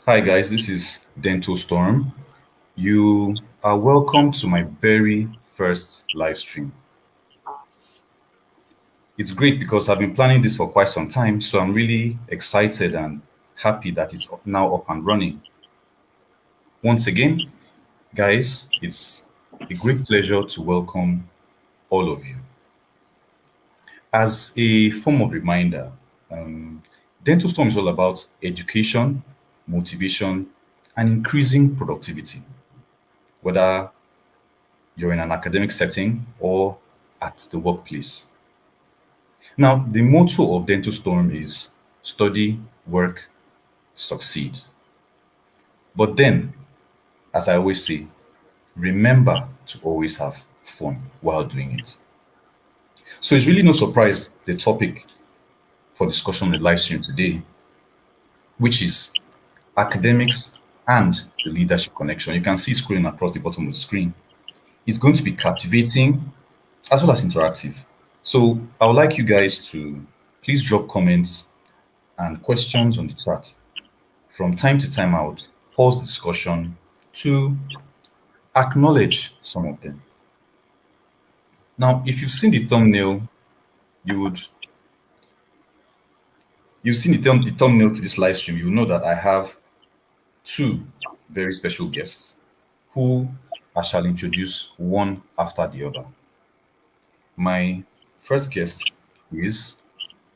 Hi guys, this is DENTOSTORM. You are welcome to my very first live stream. It's great because I've been planning this for quite some time, so I'm really excited and happy that it's now up and running. Once again, guys, it's a great pleasure to welcome all of you. As a form of reminder, um, DENTOSTORM is all about education, motivation, and increasing productivity, whether you're in an academic setting or at the workplace. Now, the motto of Dental Storm is study, work, succeed. But then, as I always say, remember to always have fun while doing it. So it's really no surprise the topic for discussion on the live stream today, which is academics and the leadership connection. You can see scrolling across the bottom of the screen. It's going to be captivating as well as interactive. So I would like you guys to please drop comments and questions on the chat. From time to time, I would pause the discussion to acknowledge some of them. Now, if you've seen the thumbnail, you would you've seen the thumbnail to this live stream, you will know that I have two very special guests who I shall introduce one after the other. My first guest is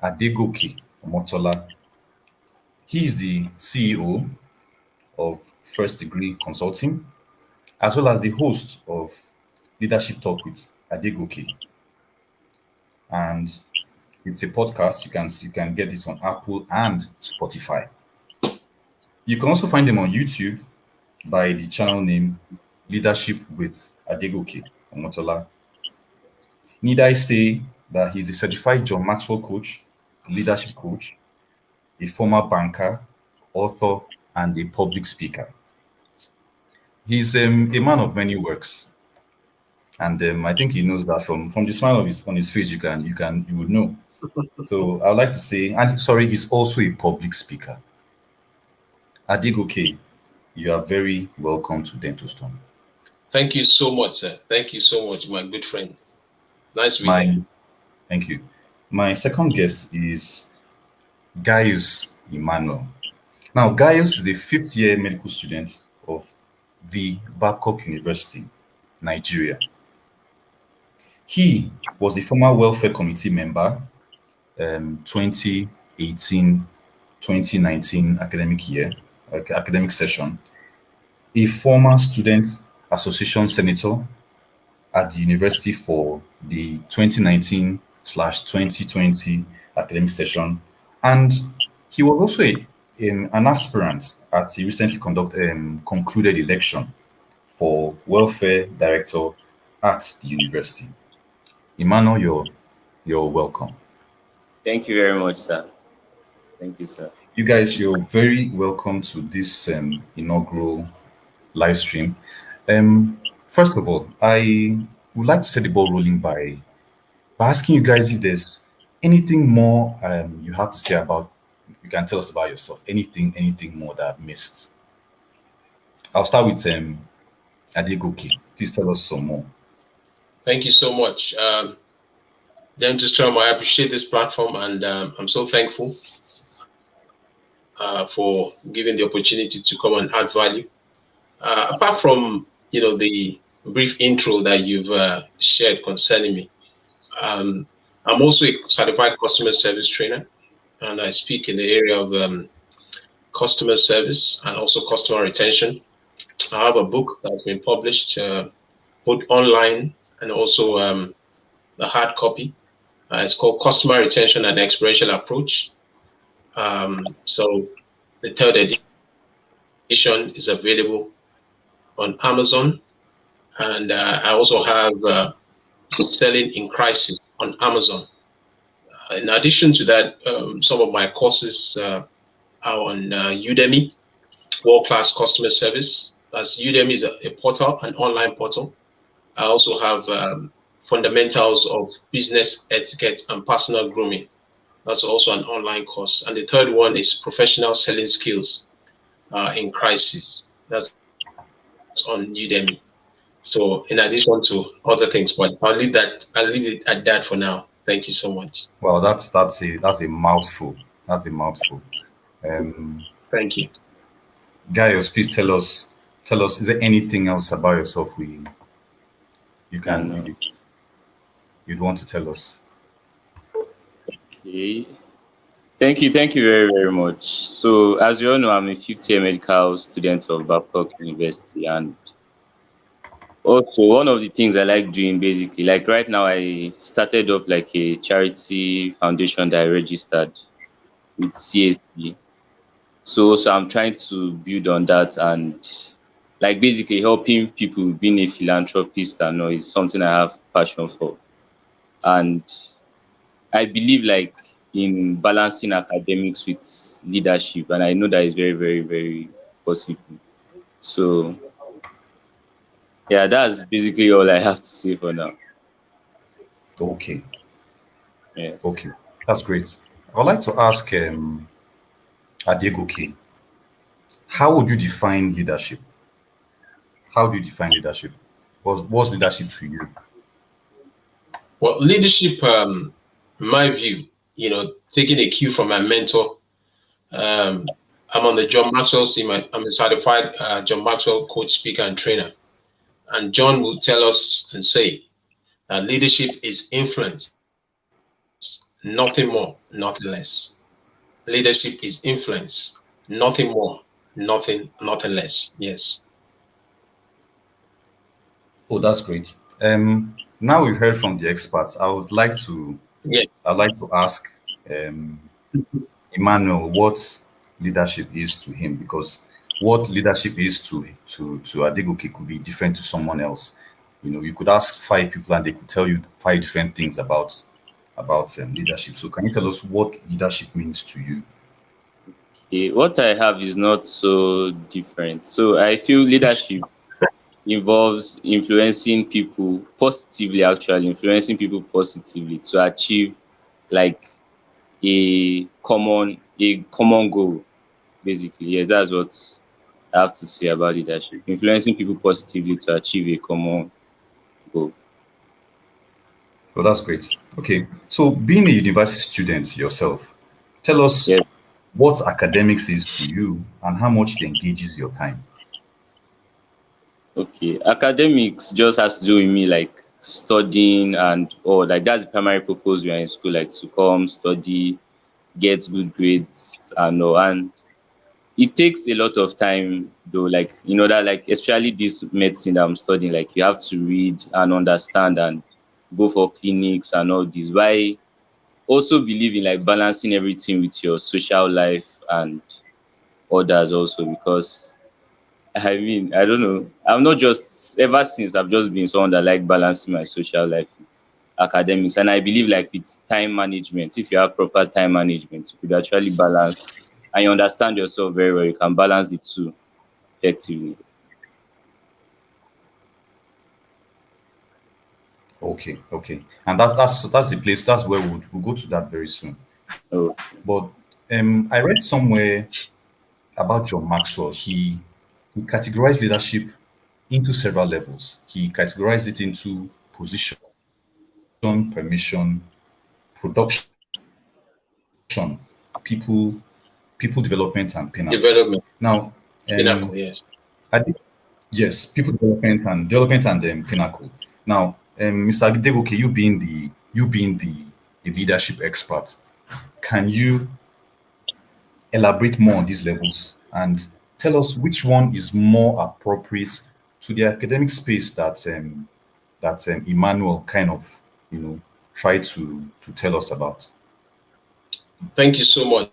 Adegoke Omotola. He is the CEO of First Degree Consulting, as well as the host of Leadership Talk with Adegoke. And it's a podcast. You can get it on Apple and Spotify. You can also find them on YouTube by the channel name Leadership with Adegoke Omotola. Need I say that he's a certified John Maxwell coach, leadership coach, a former banker, author, and a public speaker. He's a man of many works, and I think he knows that from the smile of on his face. You would know. So I'd like to say, and sorry, he's also a public speaker. Adegoke, you are very welcome to DENTOSTORM. Thank you so much, sir. Thank you so much, my good friend. Nice to be here. Thank you. My second guest is GAYUS Emmanuel. Now, GAYUS is a fifth-year medical student of the Babcock University, Nigeria. He was a former welfare committee member, 2018-2019 academic session, a former student association senator at the university for the 2019/2020 academic session, and he was also an aspirant at the recently concluded election for welfare director at the university. Emmanuel, you're welcome. Thank you very much, sir. Thank you, sir. You guys, you're very welcome to this inaugural live stream. First of all, I would like to set the ball rolling by asking you guys if there's anything more you have to say about, you can tell us about yourself, anything more that I've missed. I'll start with Adegoke. Please tell us some more. Thank you so much. DENTOSTORM, I appreciate this platform, and I'm so thankful for giving the opportunity to come and add value. Apart from the brief intro that you've shared concerning me, I'm also a certified customer service trainer, and I speak in the area of customer service and also customer retention. I have a book that's been published both online and also the hard copy. It's called Customer Retention and Experiential Approach. So the third edition is available on Amazon, and I also have Selling in Crisis on Amazon. In addition to that, some of my courses are on Udemy, World-Class Customer Service. That's Udemy is a portal, an online portal. I also have Fundamentals of Business Etiquette and Personal Grooming. That's also an online course. And the third one is Professional Selling Skills. in crisis. That's on Udemy. So in addition to other things, but I'll leave it at that for now. Thank you so much. Well, that's a mouthful. That's a mouthful. Um, Thank you. Gaius, please tell us, is there anything else about yourself you can And you'd want to tell us? okay. Thank you very, very much. So, as you all know, I'm a fifth year medical student of Babcock University, and also one of the things I like doing basically, like right now, I started up like a charity foundation that I registered with CSP. So I'm trying to build on that and like basically helping people, being a philanthropist and all is something I have passion for. And I believe like in balancing academics with leadership, and I know that is very, very, very possible. So yeah, that's basically all I have to say for now. Okay, Yes. okay, that's great. I would like to ask Adegoke, how would you define leadership? How do you define leadership? What's leadership to you? Well, leadership, in my view, taking a cue from my mentor, I'm on the John Maxwell team. I'm a certified John Maxwell coach, speaker, and trainer. And John will tell us and say that leadership is influence, nothing more, nothing less. Leadership is influence, nothing more, nothing less. Yes. Oh, that's great. Now we've heard from the experts. Yes. I'd like to ask um, Emmanuel what leadership is to him, because what leadership is to Adegoke could be different to someone else. You know, you could ask five people and they could tell you five different things about leadership. So, can you tell us what leadership means to you? What I have is not so different. So I feel leadership involves influencing people positively, actually influencing people positively to achieve like a common goal. Basically, yes, that's what I have to say about leadership. Influencing people positively to achieve a common goal. Oh, that's great. Okay, so being a university student yourself, tell us Yes. what academics is to you and how much it engages your time. Okay. Academics just has to do with me like studying and all like that's the primary purpose we are in school, like to come study, get good grades and all. And it takes a lot of time though, like that like especially this medicine that I'm studying, like you have to read and understand and go for clinics and all this. Why also believe in like balancing everything with your social life and others also because I mean, I don't know. I'm not just ever since I've just been someone that like balancing my social life with academics. And I believe like with time management, if you have proper time management, you could actually balance and you understand yourself very well, you can balance the two effectively. Okay, okay, and that's the place. That's where we'll go to that very soon. Oh, But I read somewhere about John Maxwell. He categorized leadership into several levels. He categorized it into position, permission, production, people, people development, and pinnacle. Development, Now, pinnacle. um, Yes. I think yes, people development and pinnacle. Now, Mr. Degoke, you being the leadership expert, can you elaborate more on these levels and tell us which one is more appropriate to the academic space that Emmanuel kind of tried to tell us about. Thank you so much.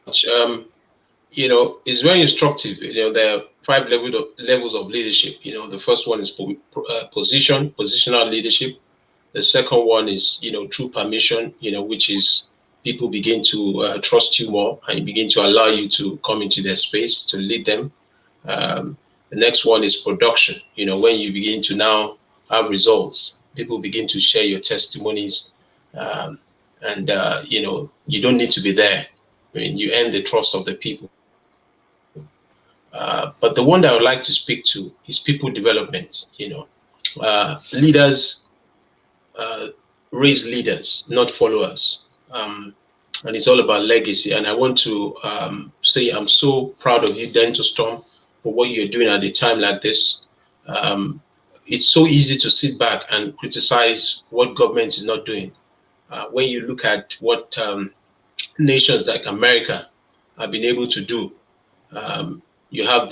It's very instructive. There are five levels of leadership. The first one is positional leadership. The second one is, true permission, which is people begin to trust you more and begin to allow you to come into their space to lead them. The next one is production, when you begin to now have results, people begin to share your testimonies. And you don't need to be there. I mean, you earn the trust of the people. But the one that I would like to speak to is people development. Leaders raise leaders, not followers. And it's all about legacy. And I want to say I'm so proud of you, DENTOSTORM, for what you're doing at a time like this. It's so easy to sit back and criticize what government is not doing. When you look at what nations like America have been able to do, you have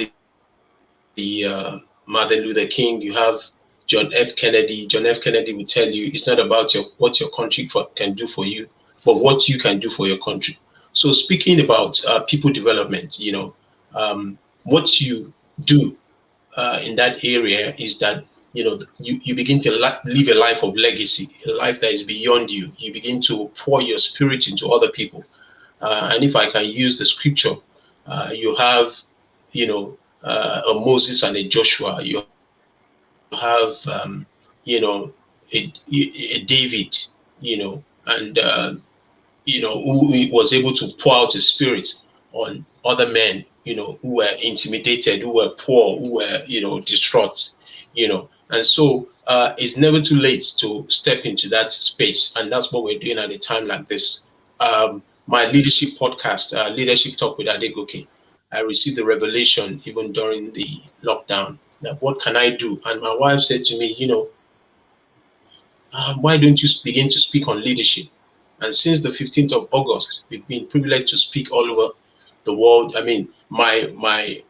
the Martin Luther King, you have John F. Kennedy. John F. Kennedy will tell you it's not about what your country can do for you, but what you can do for your country. So speaking about people development, what you do in that area is that you begin to live a life of legacy, a life that is beyond you. You begin to pour your spirit into other people. And if I can use the scripture, you have a Moses and a Joshua. You have a David, and who was able to pour out his spirit on other men, who were intimidated, who were poor, who were distraught, and so it's never too late to step into that space, and that's what we're doing at a time like this. My leadership podcast, Leadership Talk with Adegoke, I received the revelation even during the lockdown that what can I do? And my wife said to me, why don't you begin to speak on leadership? And since the 15th of August, we've been privileged to speak all over the world. I mean, my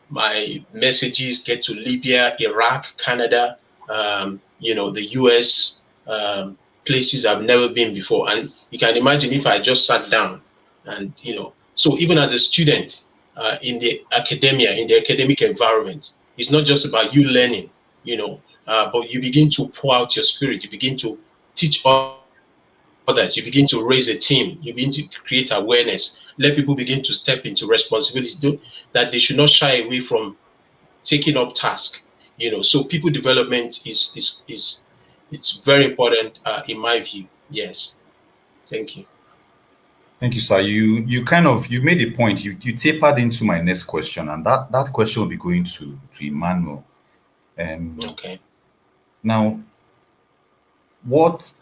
messages get to Libya, Iraq, Canada, the US, places I've never been before. And you can imagine if I just sat down and, so even as a student in the academic environment, it's not just about you learning, but you begin to pour out your spirit. You begin to teach others. You begin to raise a team. You begin to create awareness. Let people begin to step into responsibility that they should not shy away from taking up tasks. So people development is it's very important in my view. Yes. Thank you. Thank you, sir. You made a point. You tapered into my next question, and that question will be going to Emmanuel. Okay. Now,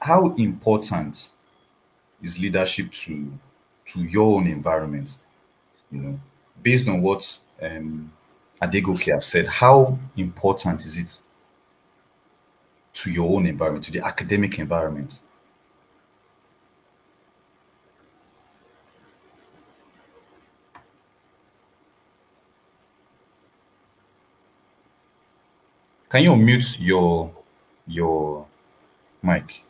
how important is leadership to your own environment? Based on what Adegoke has said, how important is it to your own environment, to the academic environment? Can you unmute your mic?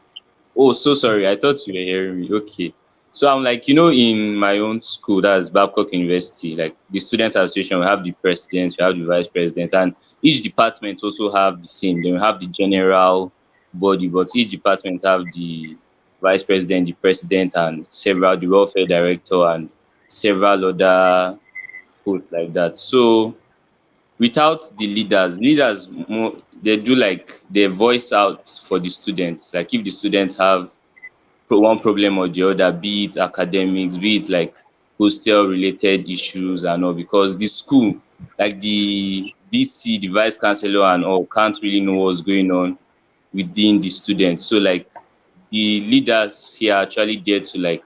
Oh, so sorry. I thought you were hearing me. Okay. So I'm like, in my own school, that's Babcock University, like the student association, we have the president, we have the vice president, and each department also have the same. Then we have the general body, but each department have the vice president, the president, and the welfare director, and several other posts like that. So without the leaders they do like they voice out for the students. Like if the students have one problem or the other, be it academics, be it like hostel related issues and all, because the school, like the DC, the vice chancellor and all, can't really know what's going on within the students. So like the leaders here actually there to like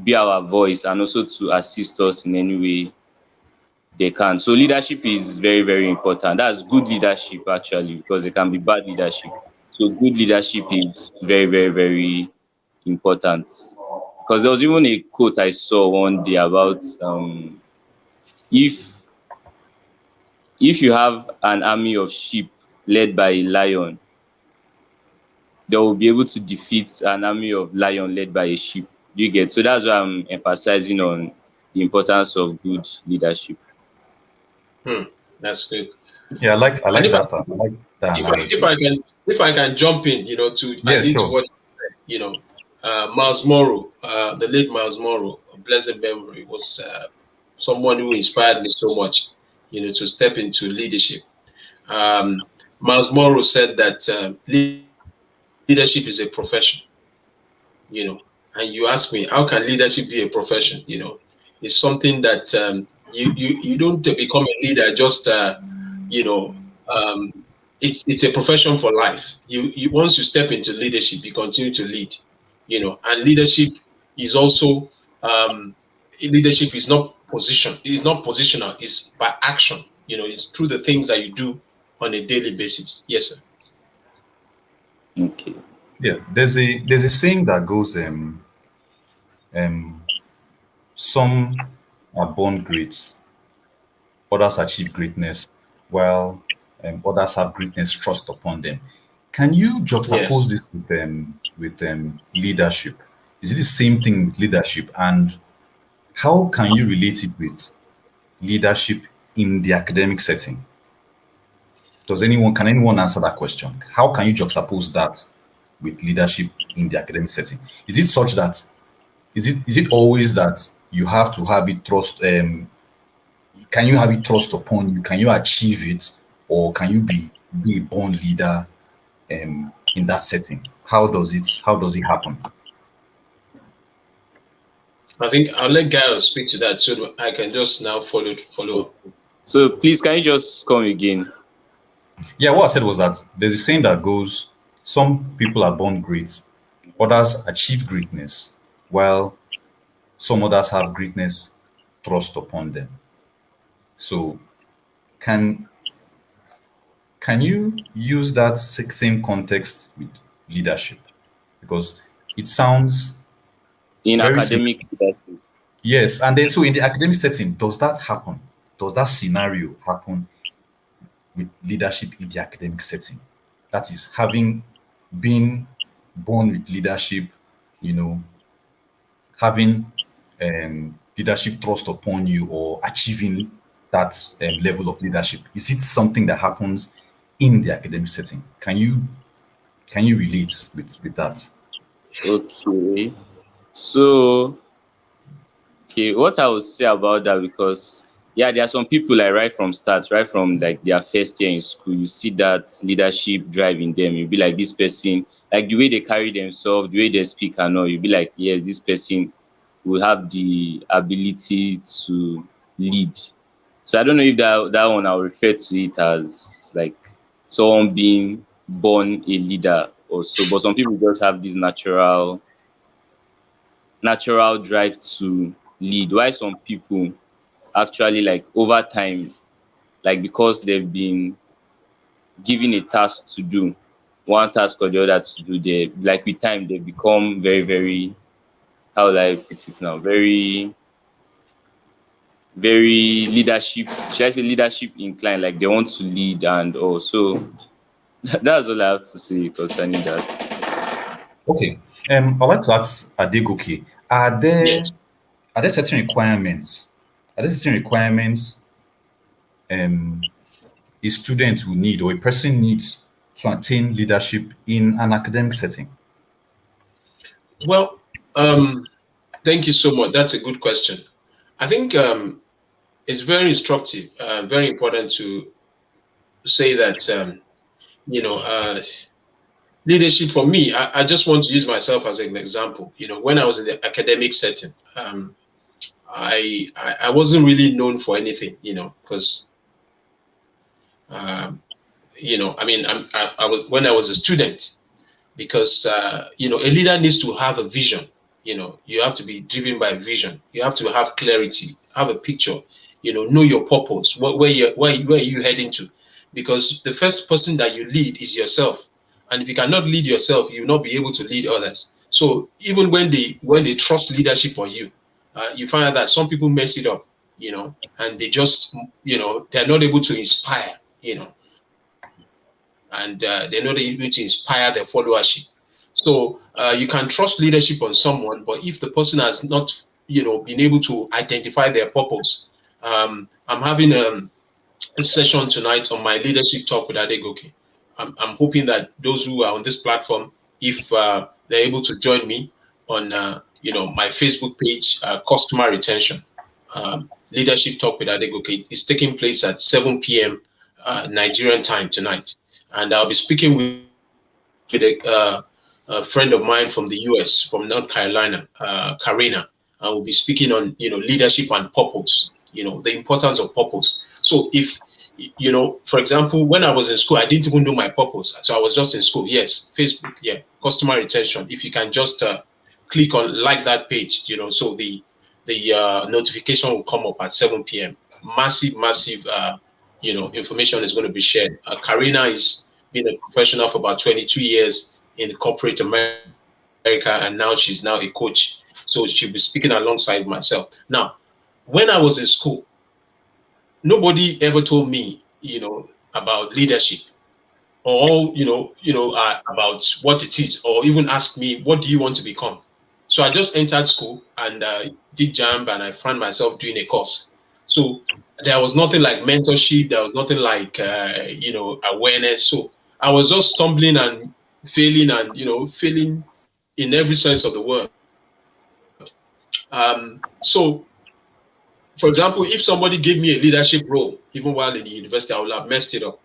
be our voice and also to assist us in any way they can. So leadership is very, very important. That's good leadership actually, because there can be bad leadership. So good leadership is very, very, very important. Because there was even a quote I saw one day about if you have an army of sheep led by a lion, they will be able to defeat an army of lion led by a sheep. You get? So that's why I'm emphasizing on the importance of good leadership. That's good. Yeah, I like And if that. I like that analogy. if I can jump in, to Yeah, add into sure. what you said, Miles Morrow, the late Miles Morrow, of blessed memory, was someone who inspired me so much, to step into leadership. Miles Morrow said that leadership is a profession, and you ask me, how can leadership be a profession? It's something that You don't become a leader just you know it's a profession for life. You once you step into leadership, you continue to lead. And leadership is also leadership is not position. It's not positional. It's by action. It's through the things that you do on a daily basis. Yes, sir. Okay. Yeah, there's a saying that goes um some are born great, others achieve greatness, while others have greatness thrust upon them. Can you juxtapose Yes. this with leadership? Is it the same thing with leadership, and how can you relate it with leadership in the academic setting? Can anyone answer that question? How can you juxtapose that with leadership in the academic setting? Is it such that is it always that you have to have it thrust? Can you have it thrust upon you? Can you achieve it, or can you be a born leader in that setting? How does it happen? I think I'll let Gail speak to that so that I can just now follow up. So please, can you just come again? Yeah, what I said was that there's a saying that goes, some people are born great, others achieve greatness, while some others have greatness thrust upon them. So can can you use that same context with leadership? Because it sounds In very similar. academic leadership. Yes, and then so in the academic setting, does that happen? Does that scenario happen with leadership in the academic setting? That is, having been born with leadership, you know, having leadership thrust upon you, or achieving that level of leadership. Is it something that happens in the academic setting? Can you relate with that? Okay. So, okay, what I would say about that, because yeah, there are some people like right from start, right from like their first year in school, you see that leadership drive in them. You be like, this person, like the way they carry themselves, the way they speak and all, you be like, yes, this person will have the ability to lead. So I don't know if that one I'll refer to it as like someone being born a leader or so, but some people just have this natural drive to lead. Why some people actually like over time, like because they've been given a task to do, one task or the other to do, they like with time they become very, very, how will I put it now? Very, very leadership, should I say leadership inclined, like they want to lead and also that's all I have to say concerning that. Okay. I'd like to ask Adegoke, are Yes. there are there certain requirements? Are there certain requirements um, a student will need, or a person needs, to attain leadership in an academic setting? Well, thank you so much. That's a good question. I think it's very instructive, very important to say that you know uh, leadership for me. I just want to use myself as an example. When I was in the academic setting, I wasn't really known for anything. Because I mean, I was when I was a student, because a leader needs to have a vision. You have to be driven by vision. You have to have clarity, have a picture. Know your purpose. Where are you heading to? Because the first person that you lead is yourself, and if you cannot lead yourself, you will not be able to lead others. So even when they trust leadership on you, you find out that some people mess it up. And they just they're not able to inspire. And they're not able to inspire their followership. So you can trust leadership on someone, but if the person has not, been able to identify their purpose, I'm having a session tonight on my leadership talk with Adegoke. I'm hoping that those who are on this platform, if they're able to join me on, my Facebook page, customer retention, leadership talk with Adegoke is taking place at 7 p.m. Nigerian time tonight, and I'll be speaking with a friend of mine from the US, from North Carolina, Karina. I will be speaking on leadership and purpose. the importance of purpose. So if, for example, when I was in school, I didn't even know my purpose. So I was just in school. Yes, Facebook, yeah, customer retention. If you can just click on like that page, so the notification will come up at 7 p.m. Massive, massive, information is going to be shared. Karina is been a professional for about 22 years in corporate America, and now she's now a coach. So she'll be speaking alongside myself. Now, when I was in school, nobody ever told me, about leadership or about what it is, or even asked me, what do you want to become? So I just entered school and did jump, and I found myself doing a course. So there was nothing like mentorship. There was nothing like awareness. So I was just stumbling and failing, and failing in every sense of the word. So, for example, if somebody gave me a leadership role, even while in the university, I would have messed it up.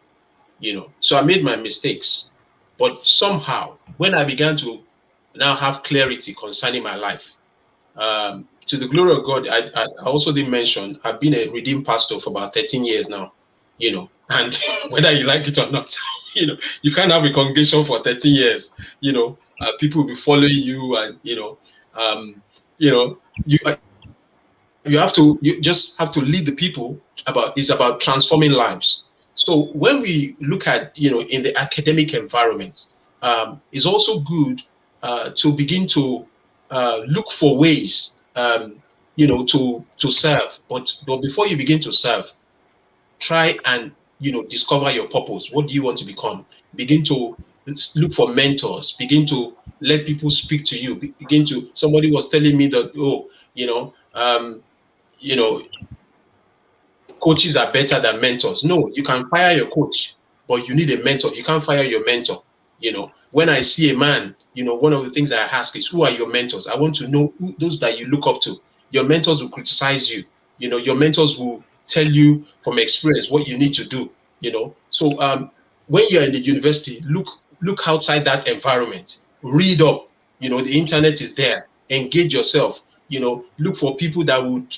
So I made my mistakes. But somehow, when I began to now have clarity concerning my life, to the glory of God, I also didn't mention I've been a redeemed pastor for about 13 years now, and whether you like it or not, you can't have a congregation for 13 years, people will be following you, and, you just have to lead the people. It's about transforming lives. So when we look at, in the academic environment, it's also good to begin to look for ways, to serve. But before you begin to serve, try and, discover your purpose. What do you want to become? Begin to look for mentors. Begin to let people speak to you. Somebody was telling me that, coaches are better than mentors. No, you can fire your coach, but you need a mentor. You can't fire your mentor. When I see a man, one of the things I ask is, who are your mentors? I want to know those that you look up to. Your mentors will criticize you. Your mentors will tell you from experience what you need to do. So when you're in the university, look outside that environment. Read up. The internet is there. Engage yourself. Look for people that would,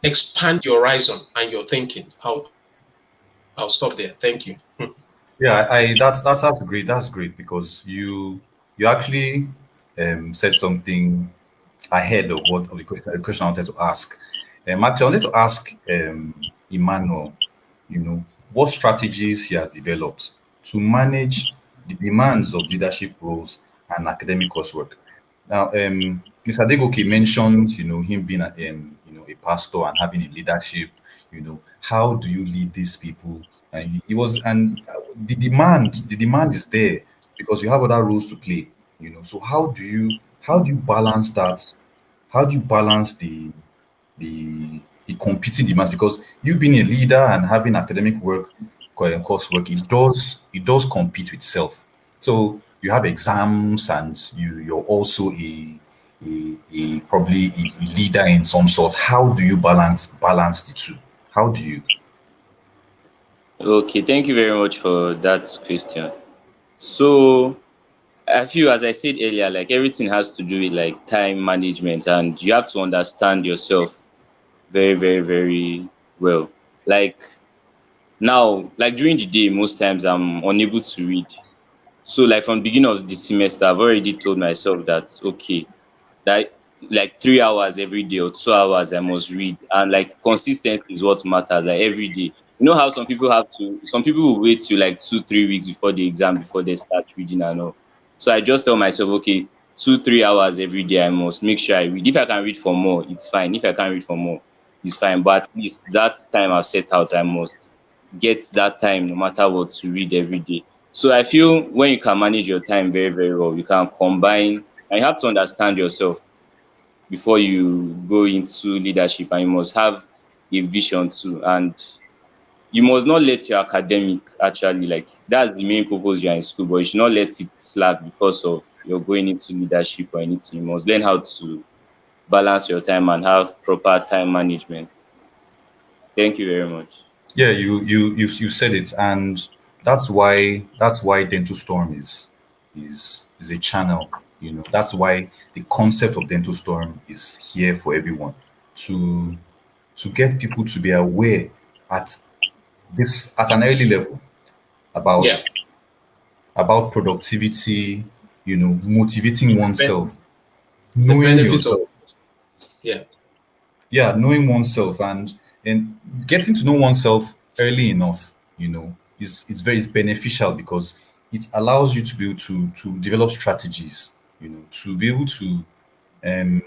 expand your horizon and your thinking. I'll stop there. Thank you. Yeah, that's great. That's great because you actually said something ahead of what of the question I wanted to ask. Actually, I wanted to ask Emmanuel, what strategies he has developed to manage the demands of leadership roles and academic coursework. Now, Mr. Adegoke mentioned, him being a pastor and having a leadership. How do you lead these people? And the demand is there because you have other roles to play. So how do you balance that? How do you balance the competing demands? Because you being a leader and having academic work, coursework, it does compete with self. So you have exams, and you're also probably a leader in some sort. How do you balance the two? How do you? Okay, thank you very much for that question. So I feel, as I said earlier, like everything has to do with like time management, and you have to understand yourself very, very, very well. Like now, like during the day, most times I'm unable to read. So like from the beginning of the semester, I've already told myself that okay, that like 3 hours every day or 2 hours I must read, and like consistency is what matters. Like every day, you know how some people will wait till like 2 3 weeks before the exam before they start reading and all. So I just tell myself, okay, 2 3 hours every day I must make sure I read. If I can read for more, it's fine. If I can't read for more, it's fine. But at least that time I've set out, I must get that time no matter what to read every day. So I feel when you can manage your time very, very well, you can combine, and you have to understand yourself before you go into leadership, and you must have a vision too. And you must not let your academic, actually, like that's the main purpose you're in school, but you should not let it slack because of you're going into leadership or anything. You must learn how to balance your time and have proper time management. Thank you very much. Yeah, you said it, and that's why Dental Storm is a channel. That's why the concept of Dental Storm is here for everyone to to get people to be aware at at an early level about Yeah. productivity, motivating oneself, The knowing benefits of, yourself. yeah. Yeah, knowing oneself and getting to know oneself early enough, is beneficial because it allows you to be able to develop strategies, to be able to um,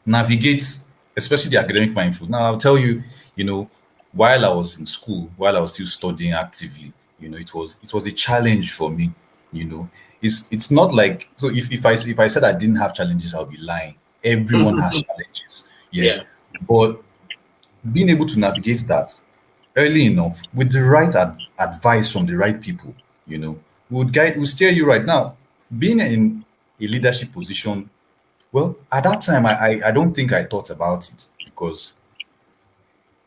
navigate, especially the academic mindful. Now, I'll tell you, you know, while I was in school, while I was still studying actively, it was a challenge for me. You know, it's not like, so if I said I didn't have challenges, I'll be lying. Everyone has challenges, yeah, Yeah. but being able to navigate that early enough with the right advice from the right people, would steer you right now. Being in a leadership position, well, at that time, I don't think I thought about it because,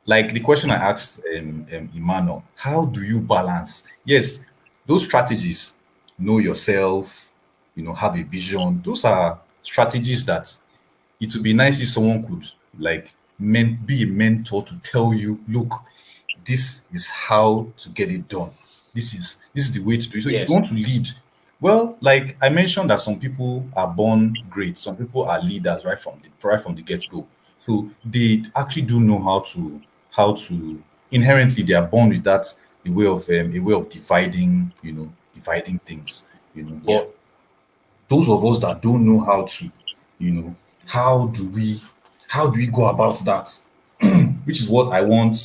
like the question I asked Emmanuel, how do you balance? Yes, those strategies, know yourself, have a vision. Those are strategies that it would be nice if someone could like be a mentor to tell you, look, this is how to get it done. This is the way to do it. So if you Yes. want to lead, well, like I mentioned, that some people are born great, some people are leaders right from the get go. So they actually do know how to inherently they are born with that a way of dividing things. Yeah. But those of us that don't know how to, you know, how do we how do we go about that? Which is what I want,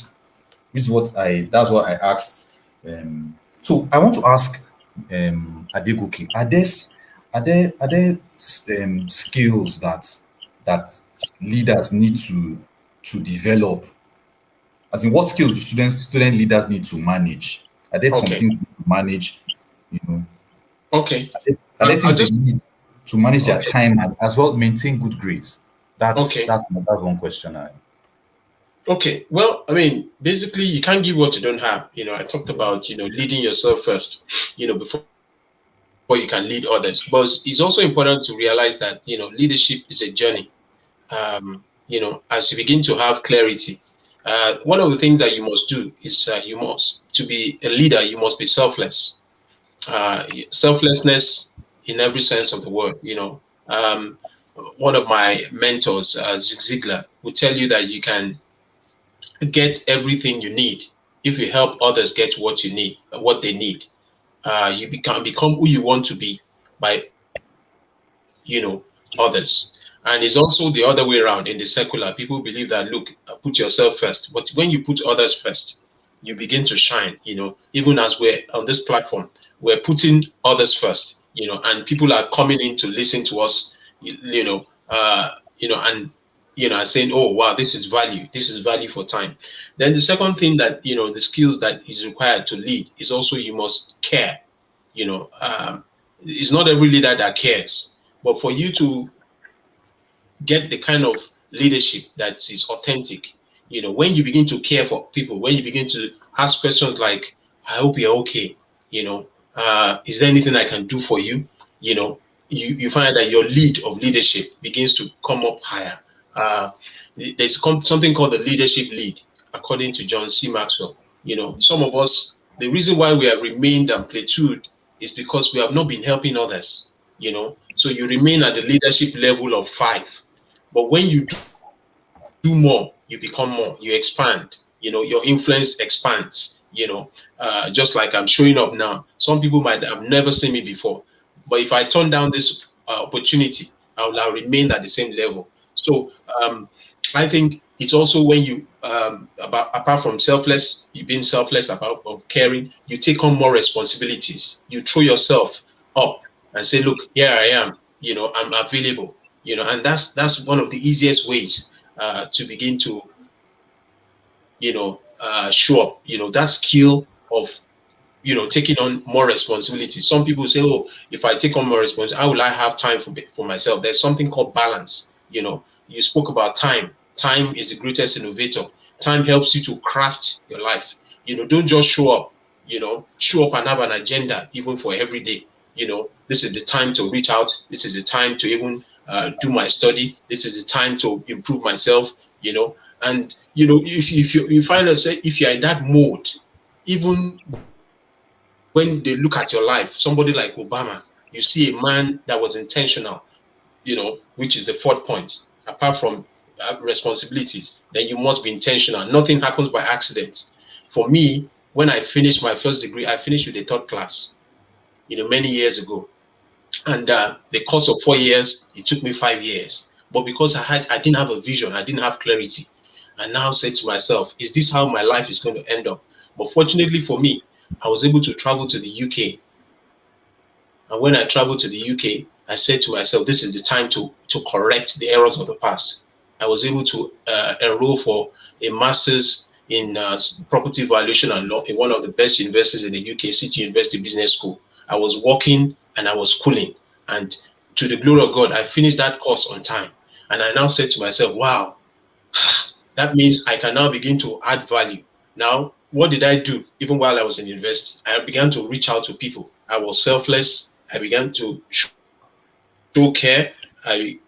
which is what I that's what I asked. So I want to ask Adegoke, are there skills that leaders need to develop? As in, what skills do student leaders need to manage? Are there some Okay. things they need to manage? You know, Okay. are there I'll things they just, need to manage their okay. time and as well maintain good grades? That's Okay. that's that's one question. Okay. Well, I mean, basically, you can't give what you don't have. I talked about, leading yourself first, before you can lead others. But it's also important to realize that, leadership is a journey. As you begin to have clarity, one of the things that you must do is to be a leader, you must be selfless. Selflessness in every sense of the word. One of my mentors, Zig Ziglar, would tell you that you can get everything you need if you help others get what they need. You become who you want to be by others. And it's also the other way around in the secular. People believe that, look, put yourself first. But when you put others first, you begin to shine, even as we're on this platform, we're putting others first, and people are coming in to listen to us, and, and saying, oh, wow, this is value. This is value for time. Then the second thing that, the skills that is required to lead is also you must care. It's not every leader that cares, but for you to get the kind of leadership that is authentic, when you begin to care for people, when you begin to ask questions like, I hope you're okay, is there anything I can do for you? You find that your lead of leadership begins to come up higher. There's something called the leadership lead, according to John C. Maxwell. Some of us, the reason why we have remained and plateaued is because we have not been helping others. So you remain at the leadership level of 5, but when you do more, you become more, you expand, your influence expands, just like I'm showing up now. Some people might have never seen me before, but if I turn down this opportunity, I'll remain at the same level. So I think it's also when you, apart from you being selfless about of caring, you take on more responsibilities. You throw yourself up and say, look, here I am, I'm available, and that's one of the easiest ways to begin to, show up, that skill of, taking on more responsibility. Some people say, oh, if I take on more responsibility, how will I have time for myself? There's something called balance. You spoke about time. Time is the greatest innovator. Time helps you to craft your life. Don't just show up, show up and have an agenda, even for every day. This is the time to reach out. This is the time to even do my study. This is the time to improve myself. And if you find yourself, if you're in that mode, even when they look at your life, somebody like Obama, you see a man that was intentional, which is the fourth point. Apart from responsibilities, then you must be intentional. Nothing happens by accident. For me, when I finished my first degree, I finished with a third class, many years ago. And the course of 4 years, it took me 5 years. But because I didn't have a vision, I didn't have clarity. I now said to myself, is this how my life is going to end up? But fortunately for me, I was able to travel to the UK. And when I traveled to the UK, I said to myself, this is the time to correct the errors of the past. I was able to enroll for a master's in property valuation and law in one of the best universities in the UK, City University Business School. I was working and I was schooling. And to the glory of God, I finished that course on time. And I now said to myself, wow, that means I can now begin to add value. Now, what did I do even while I was in university? I began to reach out to people. I was selfless. I began to show care. I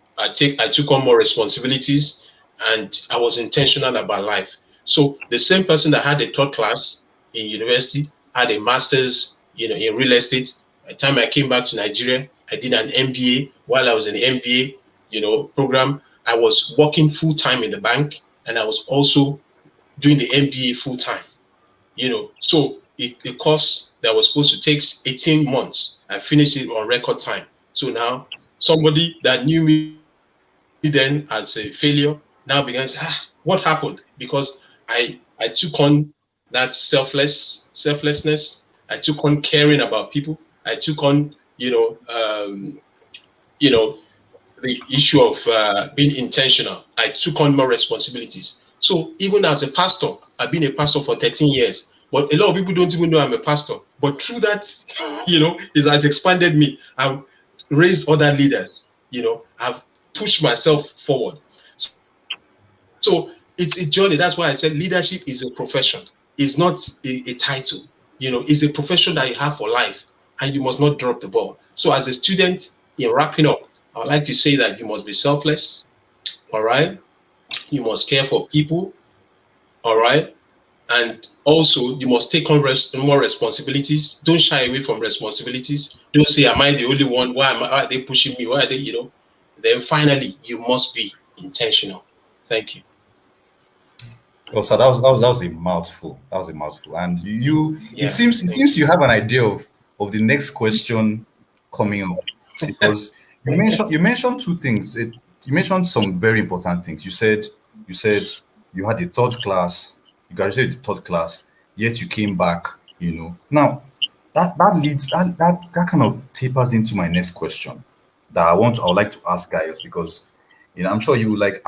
took on more responsibilities, and I was intentional about life. So the same person that had a third class in university had a master's, in real estate. By the time I came back to Nigeria, I did an MBA. While I was in the MBA, program, I was working full time in the bank, and I was also doing the MBA full time. So the course that was supposed to take 18 months, I finished it on record time. So now somebody that knew me then as a failure now began to say, what happened? Because I took on that selflessness. I took on caring about people. I took on, the issue of being intentional. I took on more responsibilities. So even as a pastor, I've been a pastor for 13 years. But a lot of people don't even know I'm a pastor. But through that, it has expanded me. I've raised other leaders. I've pushed myself forward. So it's a journey. That's why I said leadership is a profession. It's not a title. It's a profession that you have for life, and you must not drop the ball. So as a student, in wrapping up, I would like to say that you must be selfless. All right. You must care for people. All right. And also, you must take on more responsibilities. Don't shy away from responsibilities. Don't say, am I the only one? Why are they pushing me? Why are they, Then finally, you must be intentional. Thank you. Oh, so that was a mouthful. That was a mouthful. And Yeah. it seems you have an idea of the next question coming up, because you mentioned two things. You mentioned some very important things. You said you had a third class, you graduated the third class, yet you came back. Now that leads that kind of tapers into my next question that I would like to ask guys, because I'm sure you like,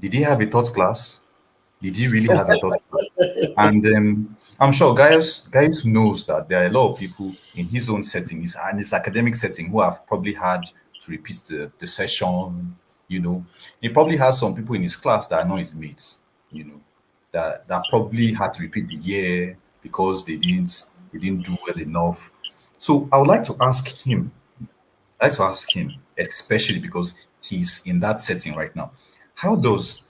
did he have a third class? Did he really have a third class? And I'm sure Gaius knows that there are a lot of people in his own setting, his academic setting, who have probably had to repeat the session. He probably has some people in his class that are not his mates. That probably had to repeat the year because they didn't do well enough. So I would like to ask him. Especially because he's in that setting right now. How does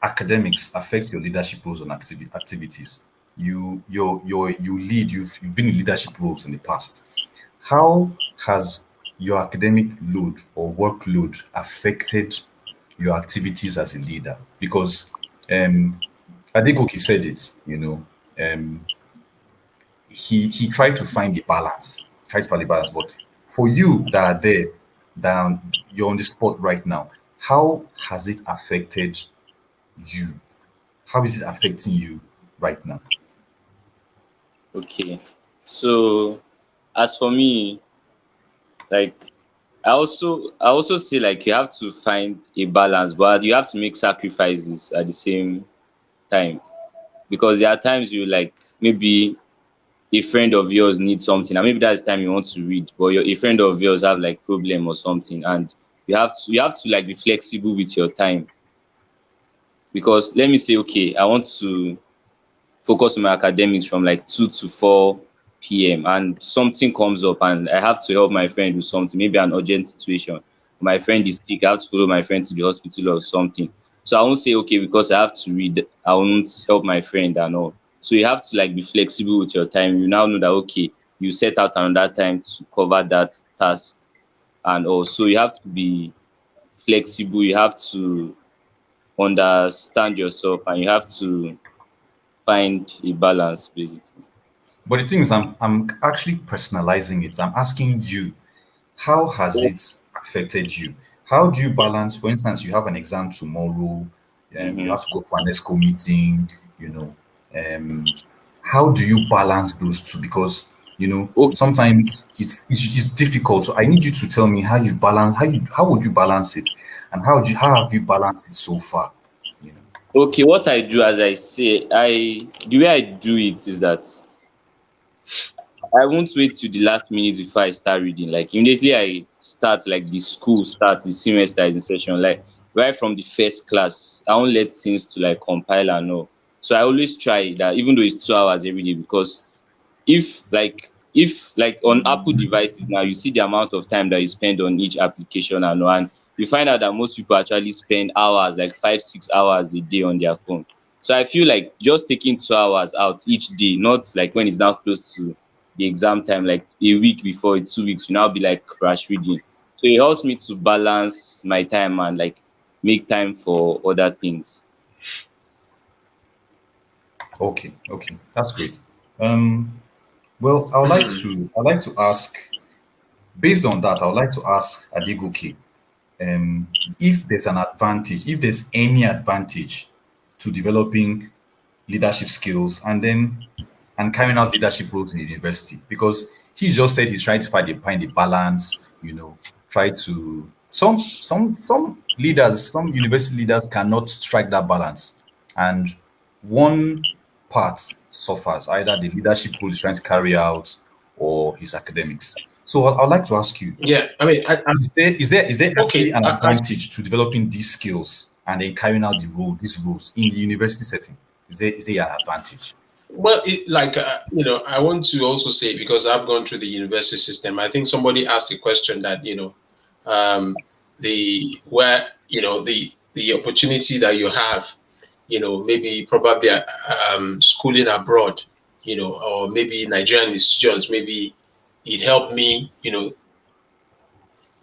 academics affect your leadership roles and activities? You lead. You've been in leadership roles in the past. How has your academic load or workload affected your activities as a leader? Because Adegoke said it. He tried to find a balance. But for you that are there, that you're on the spot right now, how has it affected you? How is it affecting you right now? Okay. So as for me, like I also say, like, you have to find a balance, but you have to make sacrifices at the same time, because there are times you, like, maybe a friend of yours needs something, and maybe that's the time you want to read, but a friend of yours have like problem or something, and you have to like be flexible with your time. Because let me say, okay, I want to focus on my academics from like 2 to 4 p.m. and something comes up and I have to help my friend with something, maybe an urgent situation. My friend is sick, I have to follow my friend to the hospital or something. So I won't say, okay, because I have to read, I won't help my friend and all. So you have to like be flexible with your time. You now know that, okay, you set out another time to cover that task and all. So you have to be flexible. You have to understand yourself, and you have to find a balance basically. But the thing is, I'm actually personalizing it. I'm asking you, how has it affected you? How do you balance? For instance, you have an exam tomorrow, you Mm-hmm. have to go for an ESCO meeting. You know, how do you balance those two? Because Okay. sometimes it's difficult. So I need you to tell me how you balance. How would you balance it, and how have you balanced it so far? You know. Okay, what I do, as I say, the way I do it is that I won't wait till the last minute before I start reading. Like immediately I start, like the school starts, the semester is in session, like right from the first class, I won't let things to like compile and all. So I always try that, even though it's 2 hours every day, because if like on Apple devices now, you see the amount of time that you spend on each application and all, and you find out that most people actually spend hours, like 5 6 hours a day on their phone. So I feel like just taking 2 hours out each day, not like when it's now close to the exam time, like a week before, 2 weeks, you now be like crash reading. So it helps me to balance my time and like make time for other things. Okay, okay, that's great. Um, well, I'd like to ask, based on that, I would like to ask Adegoke, um, if there's any advantage to developing leadership skills and carrying out leadership roles in the university, because he just said he's trying to find the balance, try to some leaders, some university leaders cannot strike that balance, and one part suffers, either the leadership role he's trying to carry out or his academics. So I'd like to ask you, Yeah, I mean, is there actually okay. an advantage to developing these skills and then carrying out these roles in the university setting? Is there an advantage? Well, I want to also say, because I've gone through the university system. I think somebody asked a question that um, the opportunity that you have, maybe probably schooling abroad, or maybe Nigerian institutions, maybe it helped me,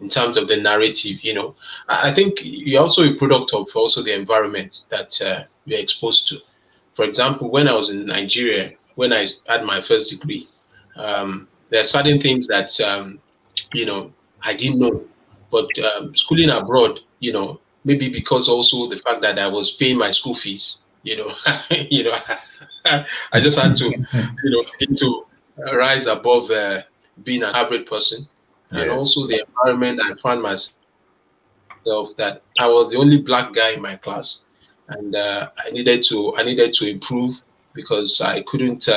in terms of the narrative. I think you're also a product of also the environment that you're exposed to. For example, when I was in Nigeria, when I had my first degree, there are certain things that you know I didn't know. But schooling abroad, maybe because also the fact that I was paying my school fees, you know, I just had to, begin to rise above being an average person, and Yes, also the yes. environment I found myself, that I was the only black guy in my class, and I needed to improve, because I couldn't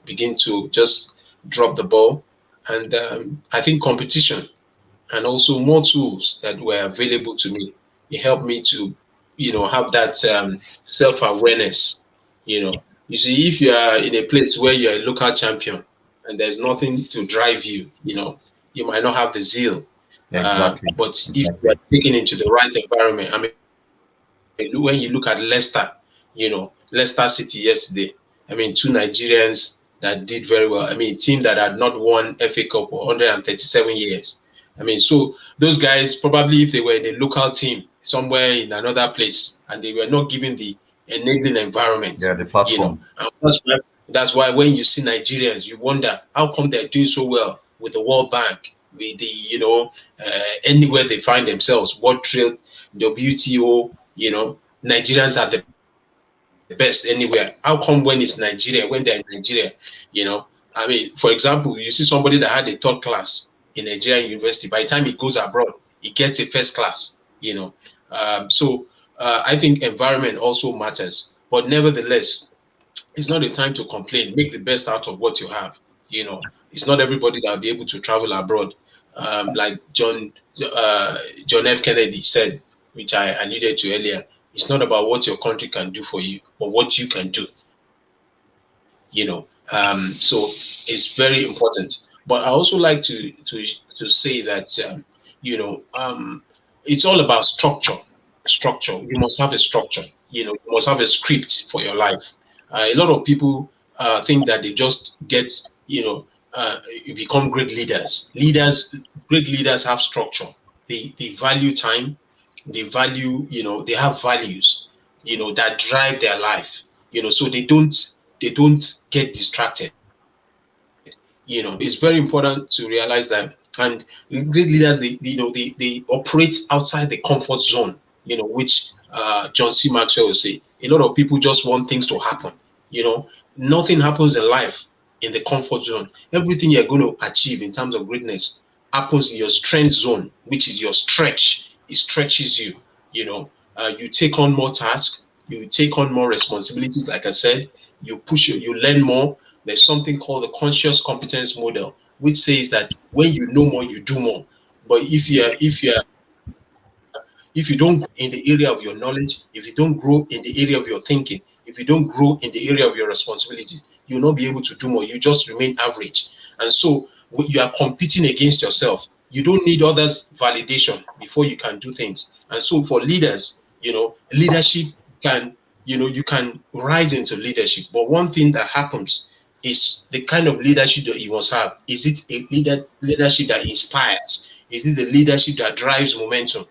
begin to just drop the ball, and I think competition and also more tools that were available to me, it helped me to have that self-awareness. You see, if you are in a place where you're a local champion and there's nothing to drive you, you might not have the zeal. Exactly. But if you are Exactly. taken into the right environment, I mean, when you look at Leicester, Leicester City yesterday, I mean, two Nigerians that did very well. I mean, a team that had not won FA Cup for 137 years. I mean, so those guys, probably if they were in a local team somewhere in another place and they were not given the enabling environment, Yeah, the platform. and that's why when you see Nigerians, you wonder how come they're doing so well with the World Bank, with the, anywhere they find themselves, World Trade, WTO, Nigerians are the best anywhere. How come when it's Nigeria, when they're in Nigeria, you know? I mean, for example, you see somebody that had a third class in Nigerian university, by the time he goes abroad, he gets a first class. So I think environment also matters. But nevertheless, it's not a time to complain. Make the best out of what you have. It's not everybody that will be able to travel abroad. Like John F. Kennedy said, which I alluded to earlier, it's not about what your country can do for you, but what you can do. So it's very important. But I also like to say that you know um, it's all about structure. structure. You must have a structure. You must have a script for your life. A lot of people think that they just get, you become great leaders. Great leaders have structure. They value time. They value, they have values, that drive their life. So they don't get distracted. It's very important to realize that. And great leaders, they operate outside the comfort zone, which John C. Maxwell will say. A lot of people just want things to happen. Nothing happens in life in the comfort zone. Everything you're going to achieve in terms of greatness happens in your strength zone, which is your stretch. It stretches you. You take on more tasks, you take on more responsibilities. Like I said, you learn more. There's something called the conscious competence model, which says that when you know more, you do more. But if you don't grow in the area of your knowledge, if you don't grow in the area of your thinking, if you don't grow in the area of your responsibilities, you'll not be able to do more. You just remain average. And so you are competing against yourself. You don't need others' validation before you can do things. And so for leaders, leadership can, you can rise into leadership. But one thing that happens is the kind of leadership that you must have. Is it a leadership that inspires? Is it the leadership that drives momentum?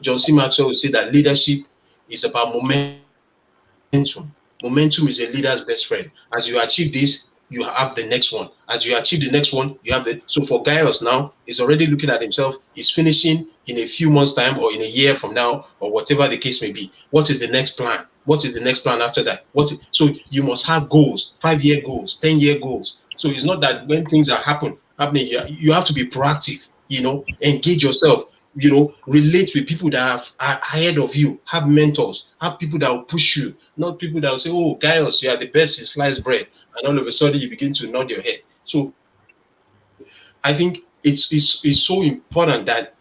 John C. Maxwell will say that leadership is about momentum. Momentum is a leader's best friend. As you achieve this, you have the next one. As you achieve the next one, you have the. So for GAYUS now, he's already looking at himself. He's finishing in a few months' time, or in a year from now, or whatever the case may be. What is the next plan? What is the next plan after that? So you must have goals, 5-year goals, 10-year goals. So it's not that when things are happening, you have to be proactive. Engage yourself. Relate with people that are ahead of you. Have mentors. Have people that will push you, not people that will say, "Oh, GAYUS, you are the best in sliced bread," and all of a sudden you begin to nod your head. So I think it's so important that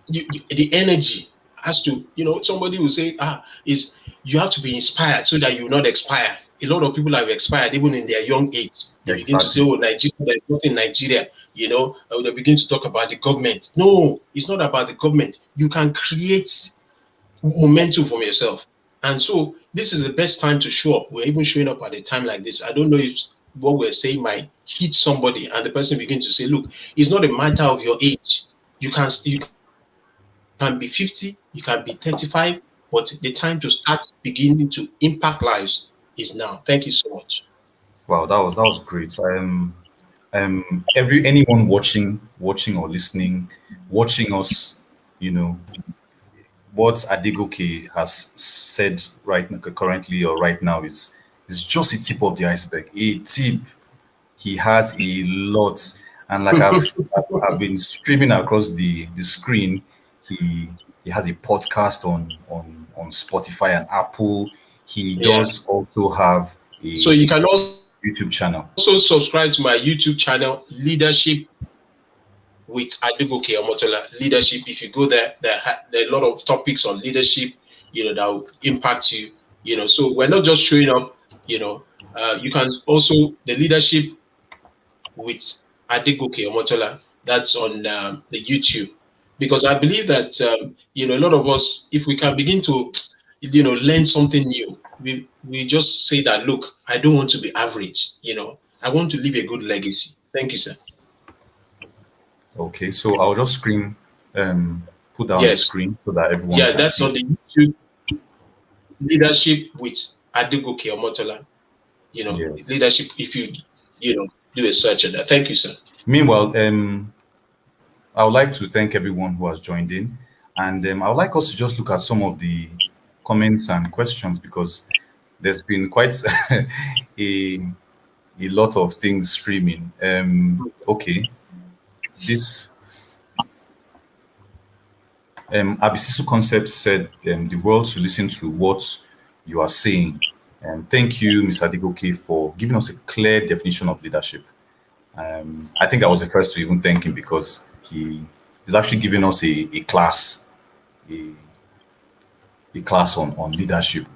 the energy has to, somebody will say, is you have to be inspired so that you will not expire. A lot of people have expired even in their young age. They begin to say, "Oh, Nigeria, there's nothing in Nigeria," they begin to talk about the government. No, it's not about the government. You can create momentum from yourself. And so this is the best time to show up. We're even showing up at a time like this. I don't know if what we're saying might hit somebody and the person begins to say, "Look, it's not a matter of your age. You can be 50, you can be 35, but the time to start beginning to impact lives is now." Thank you so much. Wow, that was great. Anyone watching or listening, watching us, what Adegoke has said currently or right now is just a tip of the iceberg. A tip. He has a lot, and like I've been streaming across the screen. He has a podcast on Spotify and Apple. He does also have a So you can also YouTube channel. subscribe to my YouTube channel, Leadership with Adegoke Omotola. Leadership. If you go there, there are a lot of topics on leadership, that will impact you. So we're not just showing up. You can also the leadership with Adegoke Omotola. That's on the YouTube, because I believe that a lot of us, if we can begin to learn something new, we just say that, "Look, I don't want to be average. I want to leave a good legacy." Thank you, sir. Okay, so I'll just put down the screen so that everyone can that's see. on the YouTube, Leadership with Adegoke Omotola. Yes. Leadership. If you do a search on that. Thank you, sir. Meanwhile, I would like to thank everyone who has joined in, and I would like us to just look at some of the comments and questions, because there's been quite a lot of things streaming. Okay, this Abisisu Concept said the world should listen to what you are saying. Thank you, Mr. Adegoke, for giving us a clear definition of leadership. I think I was the first to even thank him, because he's actually giving us a class, a class on leadership.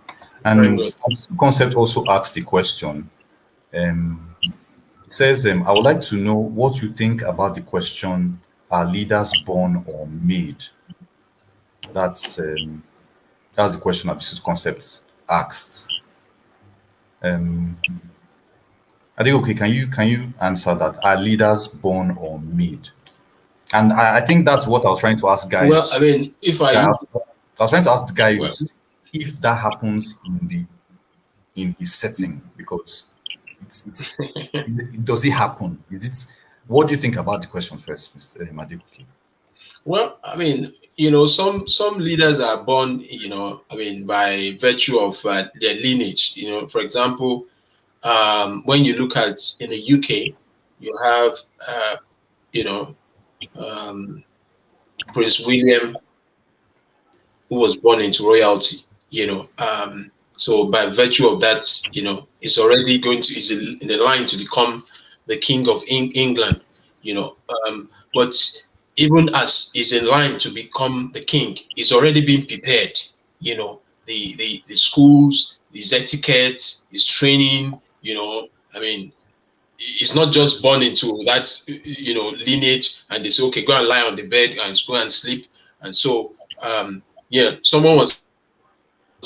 And the concept also asks the question. It says, I would like to know what you think about the question, are leaders born or made? That's That's the question Abisu's concepts asked. Um, Adegoke, can you answer that? Are leaders born or made? And I think that's what I was trying to ask Well, I guys. mean, if I Yeah, use, I was trying to ask the well, guys if that happens in his setting because does it happen? Is it? What do you think about the question first, Mr. Adegoke? well, I mean, some leaders are born, I mean, by virtue of their lineage. For example, when you look at in the UK, you have, you know, um, Prince William, who was born into royalty. So by virtue of that, is already is in the line to become the king of England. But even as is in line to become the king, he's already been prepared. The schools, his etiquette, his training. I mean, it's not just born into that lineage and they say, okay, go and lie on the bed and go and sleep. And so yeah, someone was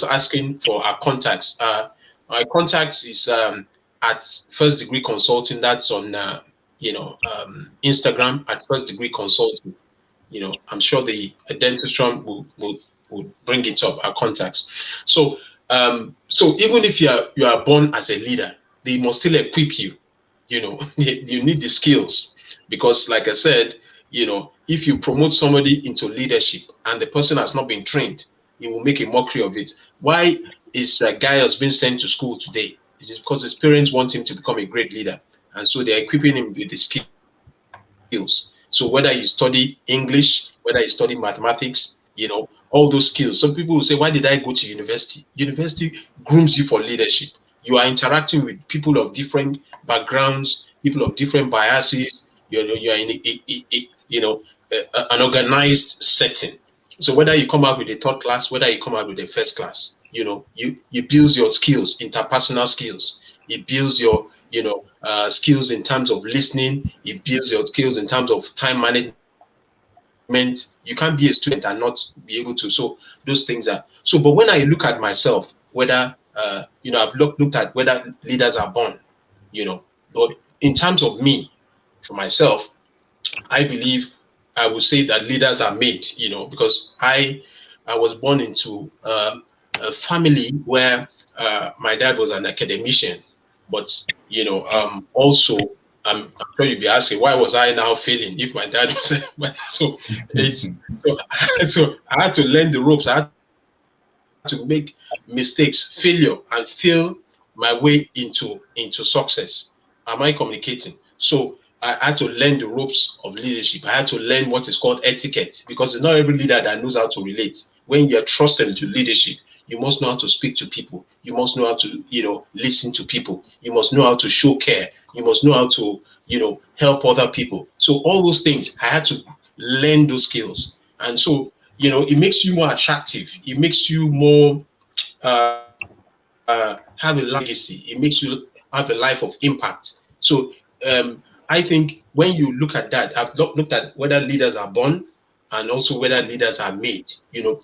asking for our contacts. Our contacts is at First Degree Consulting. That's on Instagram at First Degree Consulting. I'm sure the DENTOSTORM will bring it up, our contacts. So even if you are born as a leader, they must still equip you. You need the skills because, like I said, if you promote somebody into leadership and the person has not been trained, he will make a mockery of it. Why is a guy has been sent to school today? It's because his parents want him to become a great leader, and so they're equipping him with the skills. So whether you study English, whether you study mathematics, all those skills. Some people will say, why did I go to university? University grooms you for leadership. You are interacting with people of different backgrounds, people of different biases. You are in an organized setting. So whether you come out with a third class, whether you come out with a first class, you build your skills, interpersonal skills. It builds your skills in terms of listening. It builds your skills in terms of time management. You can't be a student and not be able to. So those things are so. But when I look at myself, whether I've looked at whether leaders are born, but in terms of me, for myself, I believe I would say that leaders are made. Because I was born into a family where my dad was an academician, but also I'm sure you'll be asking why was I now failing if my dad was so it's so, so I had to learn the ropes. I had to make mistakes, failure, and fail my way into success. Am I communicating? So I had to learn the ropes of leadership. I had to learn what is called etiquette because it's not every leader that knows how to relate. When you're trusted into leadership, you must know how to speak to people. You must know how to, listen to people. You must know how to show care. You must know how to, help other people. So all those things, I had to learn those skills. And so, it makes you more attractive. It makes you more uh, have a legacy. It makes you have a life of impact. So I think when you look at that, I've looked at whether leaders are born and also whether leaders are made.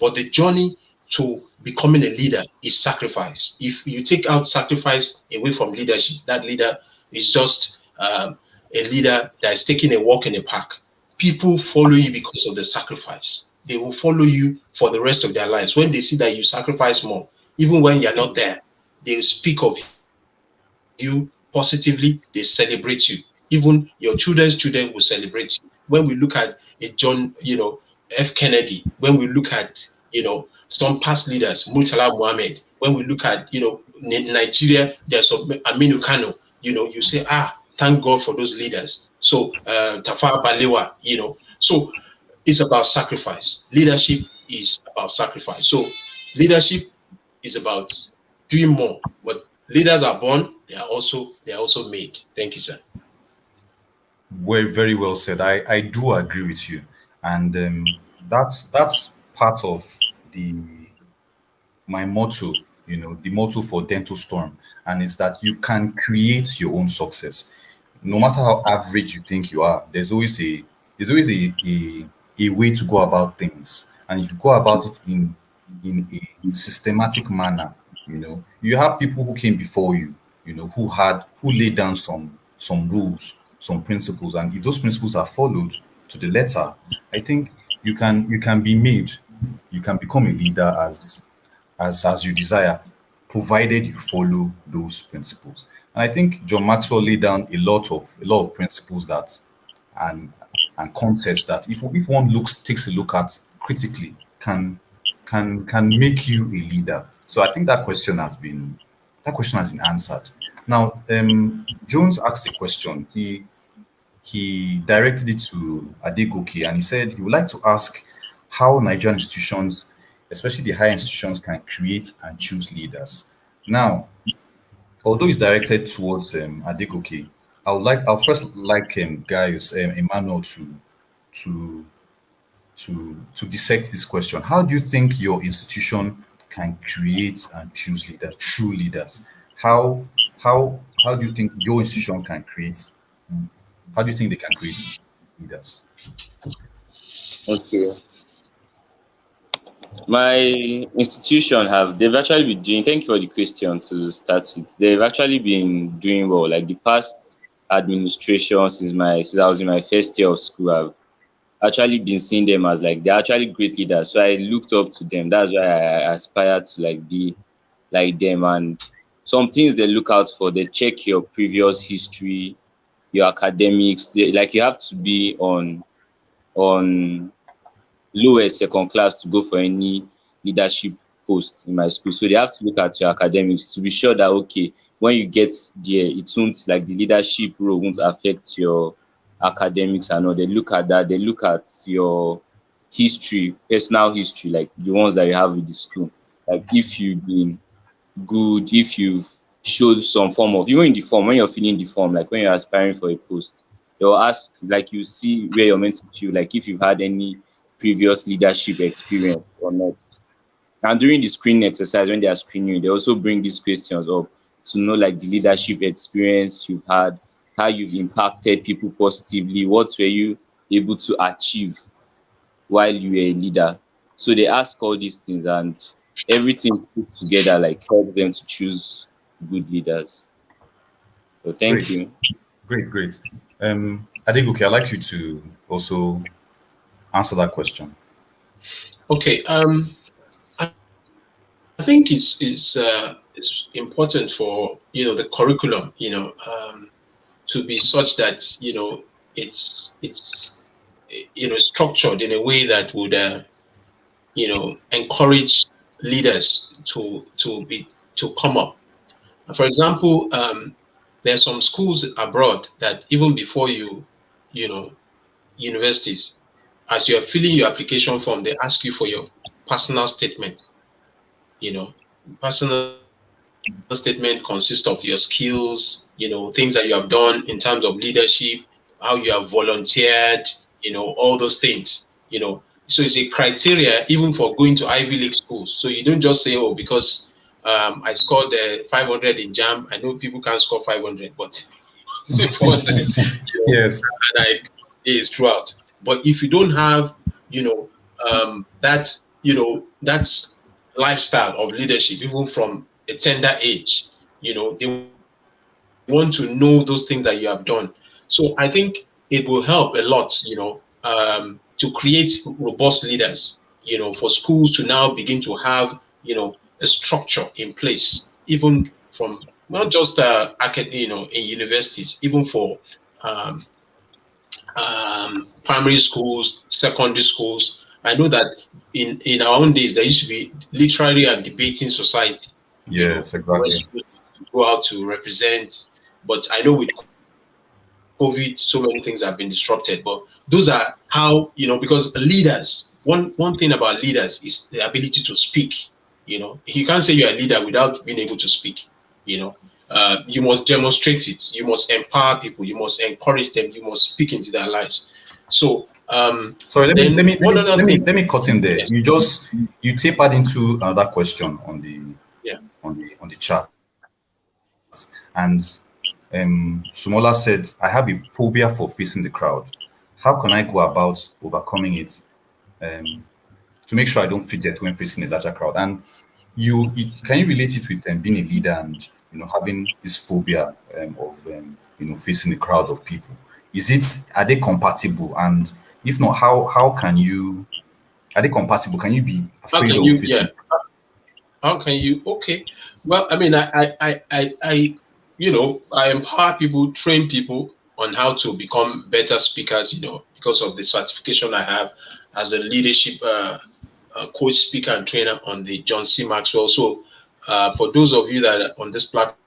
But the journey to becoming a leader is sacrifice. If you take out sacrifice away from leadership, that leader is just a leader that is taking a walk in the park. People follow you because of the sacrifice. They will follow you for the rest of their lives. When they see that you sacrifice more, even when you're not there, they speak of you positively, they celebrate you. Even your children's children will celebrate you. When we look at a John, F. Kennedy, when we look at, some past leaders, Murtala Muhammad, when we look at, Nigeria, there's Aminu Kano, you say, thank God for those leaders. So Tafawa Balewa, so it's about sacrifice. Leadership is about sacrifice. So leadership is about doing more. But leaders are born; they are also made. Thank you, sir. Very well said. I do agree with you, and that's part of the my motto. The motto for Dental Storm, and it's that you can create your own success. No matter how average you think you are, there's always a way to go about things, and if you go about it in in a systematic manner. You have people who came before you, who laid down some rules, some principles, and if those principles are followed to the letter, I think you can be made, you can become a leader as you desire, provided you follow those principles. And I think John Maxwell laid down a lot of principles that and and concepts that if one takes a look at critically can make you a leader. So I think that question has been answered. Now, Jones asked a question. He directed it to Adegoke, and he said he would like to ask how Nigerian institutions, especially the higher institutions, can create and choose leaders. Now, although it's directed towards Adegoke, I'll first like Gaius Emmanuel to to dissect this question. How do you think your institution can create and choose leaders, true leaders? How how do you think your institution can create? How do you think they can create leaders? Okay. My institution they've actually been doing, thank you for the question to start with. They've actually been doing well. Like the past administration since I was in my first year of school, I've actually been seeing them as like they're actually great leaders. So I looked up to them. That's why I aspired to like be like them. And some things they look out for, they check your previous history, your academics. Like you have to be on lowest second class to go for any leadership post in my school. So they have to look at your academics to be sure that okay, when you get there, it won't like the leadership role won't affect your academics and all. They look at that, they look at your history, personal history, like the ones that you have with the school. Like if you've been good, if you've showed some form of, even in the form, when you're filling the form, like when you're aspiring for a post, they'll ask, like you see where you're meant to feel, like if you've had any previous leadership experience or not. And during the screening exercise, when they are screening you, they also bring these questions up to know like the leadership experience you've had, how you've impacted people positively, what were you able to achieve while you were a leader. So they ask all these things and everything put together like help them to choose good leaders. So thank Great, you. great. Adegoke, I'd like you to also answer that question. Okay. I think it's important for the curriculum to be such that it's structured in a way that would encourage leaders to come up. For example, there are some schools abroad that even before you know universities, as you are filling your application form, they ask you for your personal statement. You know, personal statement consists of your skills, things that you have done in terms of leadership, how you have volunteered, all those things. So it's a criteria even for going to Ivy League schools. So you don't just say, oh, because I scored 500 in JAM. I know people can't score 500, but say 400, Yes. and I is throughout. But if you don't have, that lifestyle of leadership, even from a tender age, they want to know those things that you have done. So I think it will help a lot, to create robust leaders, for schools to now begin to have, a structure in place, even from not just in universities, even for um, primary schools, secondary schools. I know that in our own days there used to be literally a debating society, Yes, where exactly. schools go out to represent. But I know with COVID, so many things have been disrupted. But those are how, because leaders, one thing about leaders is the ability to speak. You can't say you're a leader without being able to speak. You must demonstrate it. You must empower people. You must encourage them. You must speak into their lives. So Sorry, let me let then me let one me other let me thing, let me cut in there. yes, You tapered into another question on the yeah, chat, and Sumola said, "I have a phobia for facing the crowd. How can I go about overcoming it?" Um, to make sure I don't fidget when facing a larger crowd. And can you relate it with being a leader and having this phobia of facing a crowd of people? Are they compatible? And if not, how can you are they compatible? Can you be How afraid can of you? Yeah. facing? How can you? Okay. Well, I mean, I empower people, train people on how to become better speakers. Because of the certification I have as a leadership coach, speaker, and trainer on the John C. Maxwell. So, for those of you that are on this platform,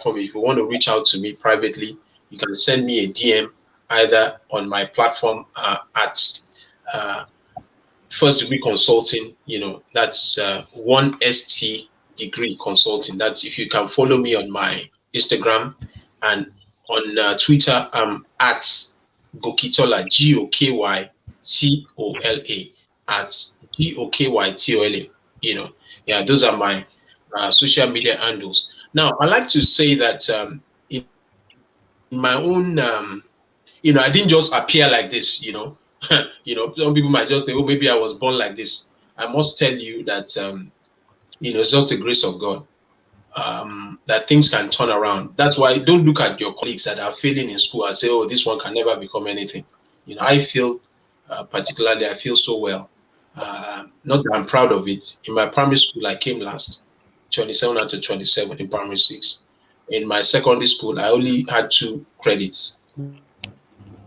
if you want to reach out to me privately, you can send me a DM either on my platform at First Degree Consulting. That's 1ST Degree Consulting. That's if you can follow me on my Instagram and on Twitter. I'm at Gokitola, GOKYTOLA, at GOKYTOLA. Yeah, those are my social media handles. Now, I like to say that in my own, I didn't just appear like this. Some people might just think, oh, maybe I was born like this. I must tell you that, it's just the grace of God that things can turn around. That's why don't look at your colleagues that are failing in school and say, oh, this one can never become anything. I feel, particularly, I feel so well. Not that I'm proud of it. In my primary school, I came last, 27 out of 27 in primary six. In my secondary school, I only had 2 credits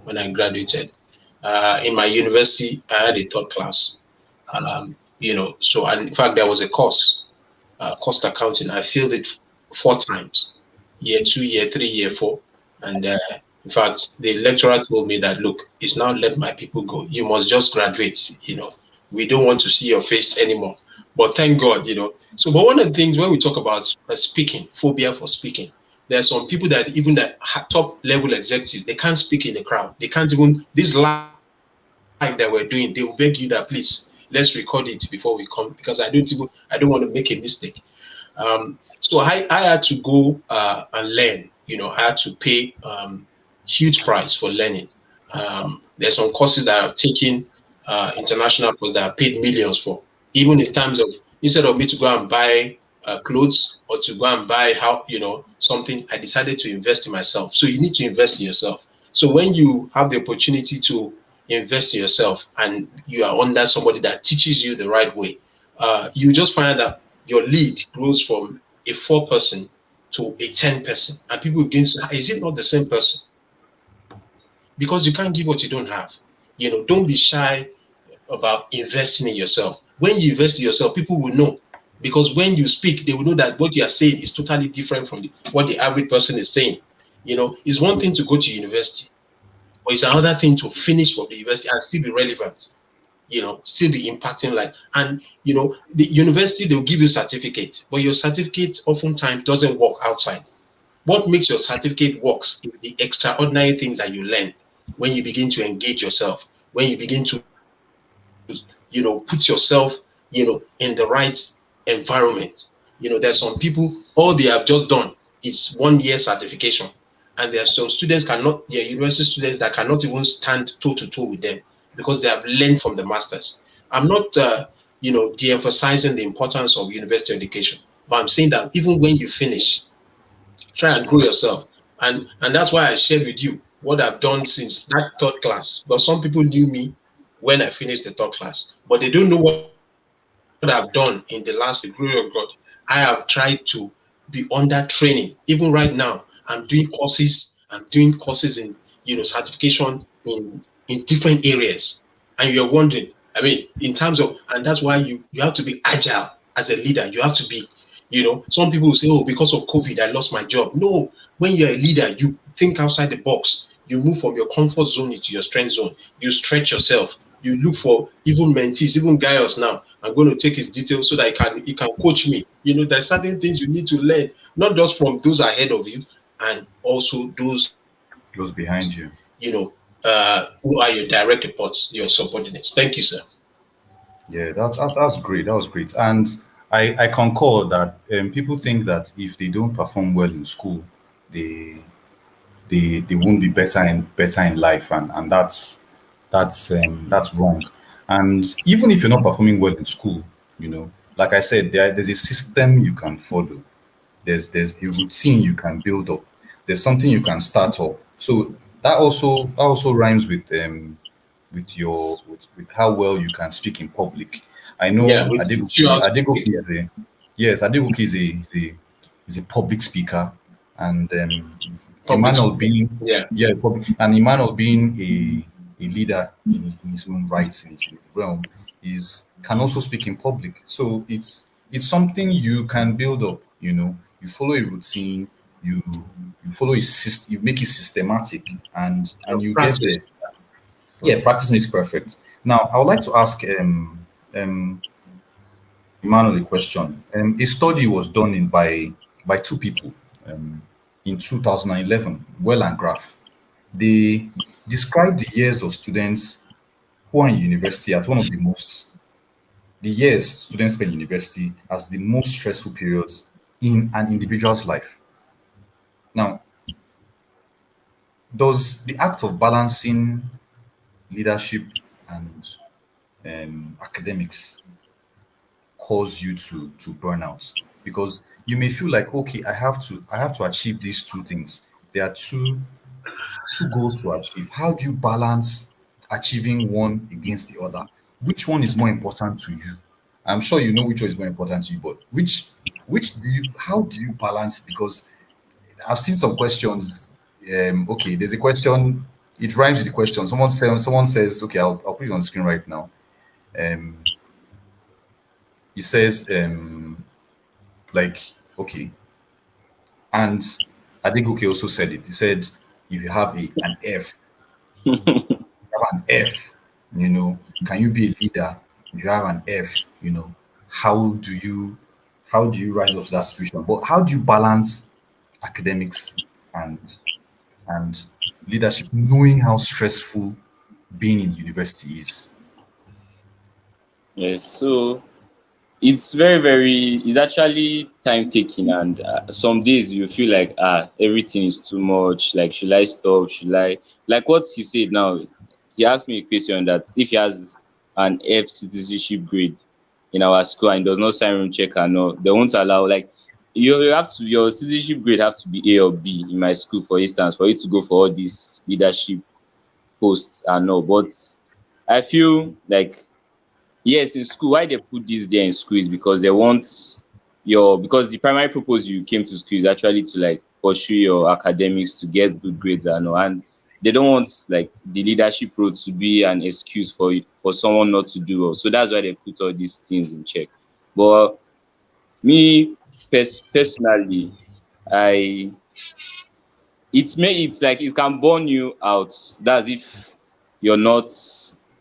when I graduated. In my university, I had a third class. So, and in fact, there was a course, cost accounting. I failed it 4 times, year 2, year 3, year 4. And in fact, the lecturer told me that, look, it's now let my people go. You must just graduate. We don't want to see your face anymore. But thank God, So, but one of the things when we talk about speaking, phobia for speaking, there are some people that even the top level executives, they can't speak in the crowd. They can't even, this live that we're doing, they will beg you that please, let's record it before we come because I don't want to make a mistake. So I had to go and learn. I had to pay huge price for learning. There's some courses that I've taken, international courses that I paid millions for. Even in terms of, instead of me to go and buy clothes or to go and buy something, I decided to invest in myself. So you need to invest in yourself. So when you have the opportunity to invest in yourself and you are under somebody that teaches you the right way, you just find that your lead grows from a 4-person to a 10-person. And people begin to say, is it not the same person? Because you can't give what you don't have. Don't be shy about investing in yourself. When you invest in yourself, people will know. Because when you speak, they will know that what you are saying is totally different from what the average person is saying. It's one thing to go to university, but it's another thing to finish from the university and still be relevant, still be impacting life. And, the university, they'll give you certificate, but your certificate oftentimes doesn't work outside. What makes your certificate works is the extraordinary things that you learn when you begin to engage yourself, when you begin to, put yourself, in the right environment. There's some people, all they have just done is 1-year certification. And there are some students university students that cannot even stand toe to toe with them because they have learned from the masters. I'm not, de-emphasizing the importance of university education, but I'm saying that even when you finish, try and grow yourself. And that's why I shared with you what I've done since that 3rd class. But some people knew me when I finished the 3rd class, but they don't know what I've done in the last degree of God. I have tried to be under training. Even right now, I'm doing courses. I'm doing courses in, certification in different areas. And you're wondering, in terms of, and that's why you have to be agile as a leader. You have to be, some people will say, oh, because of COVID, I lost my job. No, when you're a leader, you think outside the box. You move from your comfort zone into your strength zone. You stretch yourself. You look for even mentees, even GAYUS now. I'm going to take his details so that he can coach me. There's certain things you need to learn, not just from those ahead of you, and also those behind you. Who are your direct reports, your subordinates. Thank you, sir. Yeah, that's great. That was great. And I concur that people think that if they don't perform well in school, they won't be better in life, and that's wrong. And even if you're not performing well in school, like I said, there's a system you can follow. There's a routine you can build up. There's something you can start up. So that also rhymes with how well you can speak in public. I Yeah, know we teach you how to Adegoke speak. is a yes, Adegoke is a public speaker, and Public Emmanuel speaker. being Yeah. yeah, public, and Emmanuel being a leader in his own rights in his realm is can also speak in public. So it's something you can build up. You follow a routine, you you follow you make it systematic, and you get Practice. there. Yeah, practice makes perfect. Now, I would like to ask um, Emmanuel a question. A study was done by two people um, in 2011, Well and Graph. They described the years of students who are in university as one of the years students spend in university as the most stressful periods in an individual's life. Now, does the act of balancing leadership and academics cause you to burn out? Because you may feel like, okay, I have to achieve these two things. There are two goals to achieve. How do you balance achieving one against the other? Which one is more important to you? I'm sure you know which one is more important to you, but which do you how do you balance? Because I've seen some questions. Okay, there's a question. It rhymes with the question. Someone says, okay, I'll put it on the screen right now. Um, he says, like, okay, and Adegoke also said it. He said, if you have an F, have an F, can you be a leader? If you have an F, how do you how do you rise up to that situation? But how do you balance academics and and leadership, knowing how stressful being in university is? Yes, so it's very, very, it's actually time taking, and some days you feel like everything is too much. Like, should I stop? Should I, like what he said now? He asked me a question that if he has an F citizenship grade in our school and does not sign room check and all, they won't allow, like, you have to, your citizenship grade have to be A or B in my school, for instance, for you to go for all these leadership posts and all. But I feel like, yes, in school, why they put this there in school is because they want because the primary purpose you came to school is actually to like pursue your academics, to get good grades and all. And they don't want like the leadership role to be an excuse for someone not to do well. So that's why they put all these things in check. But me personally, I it's like it can burn you out. That's if you're not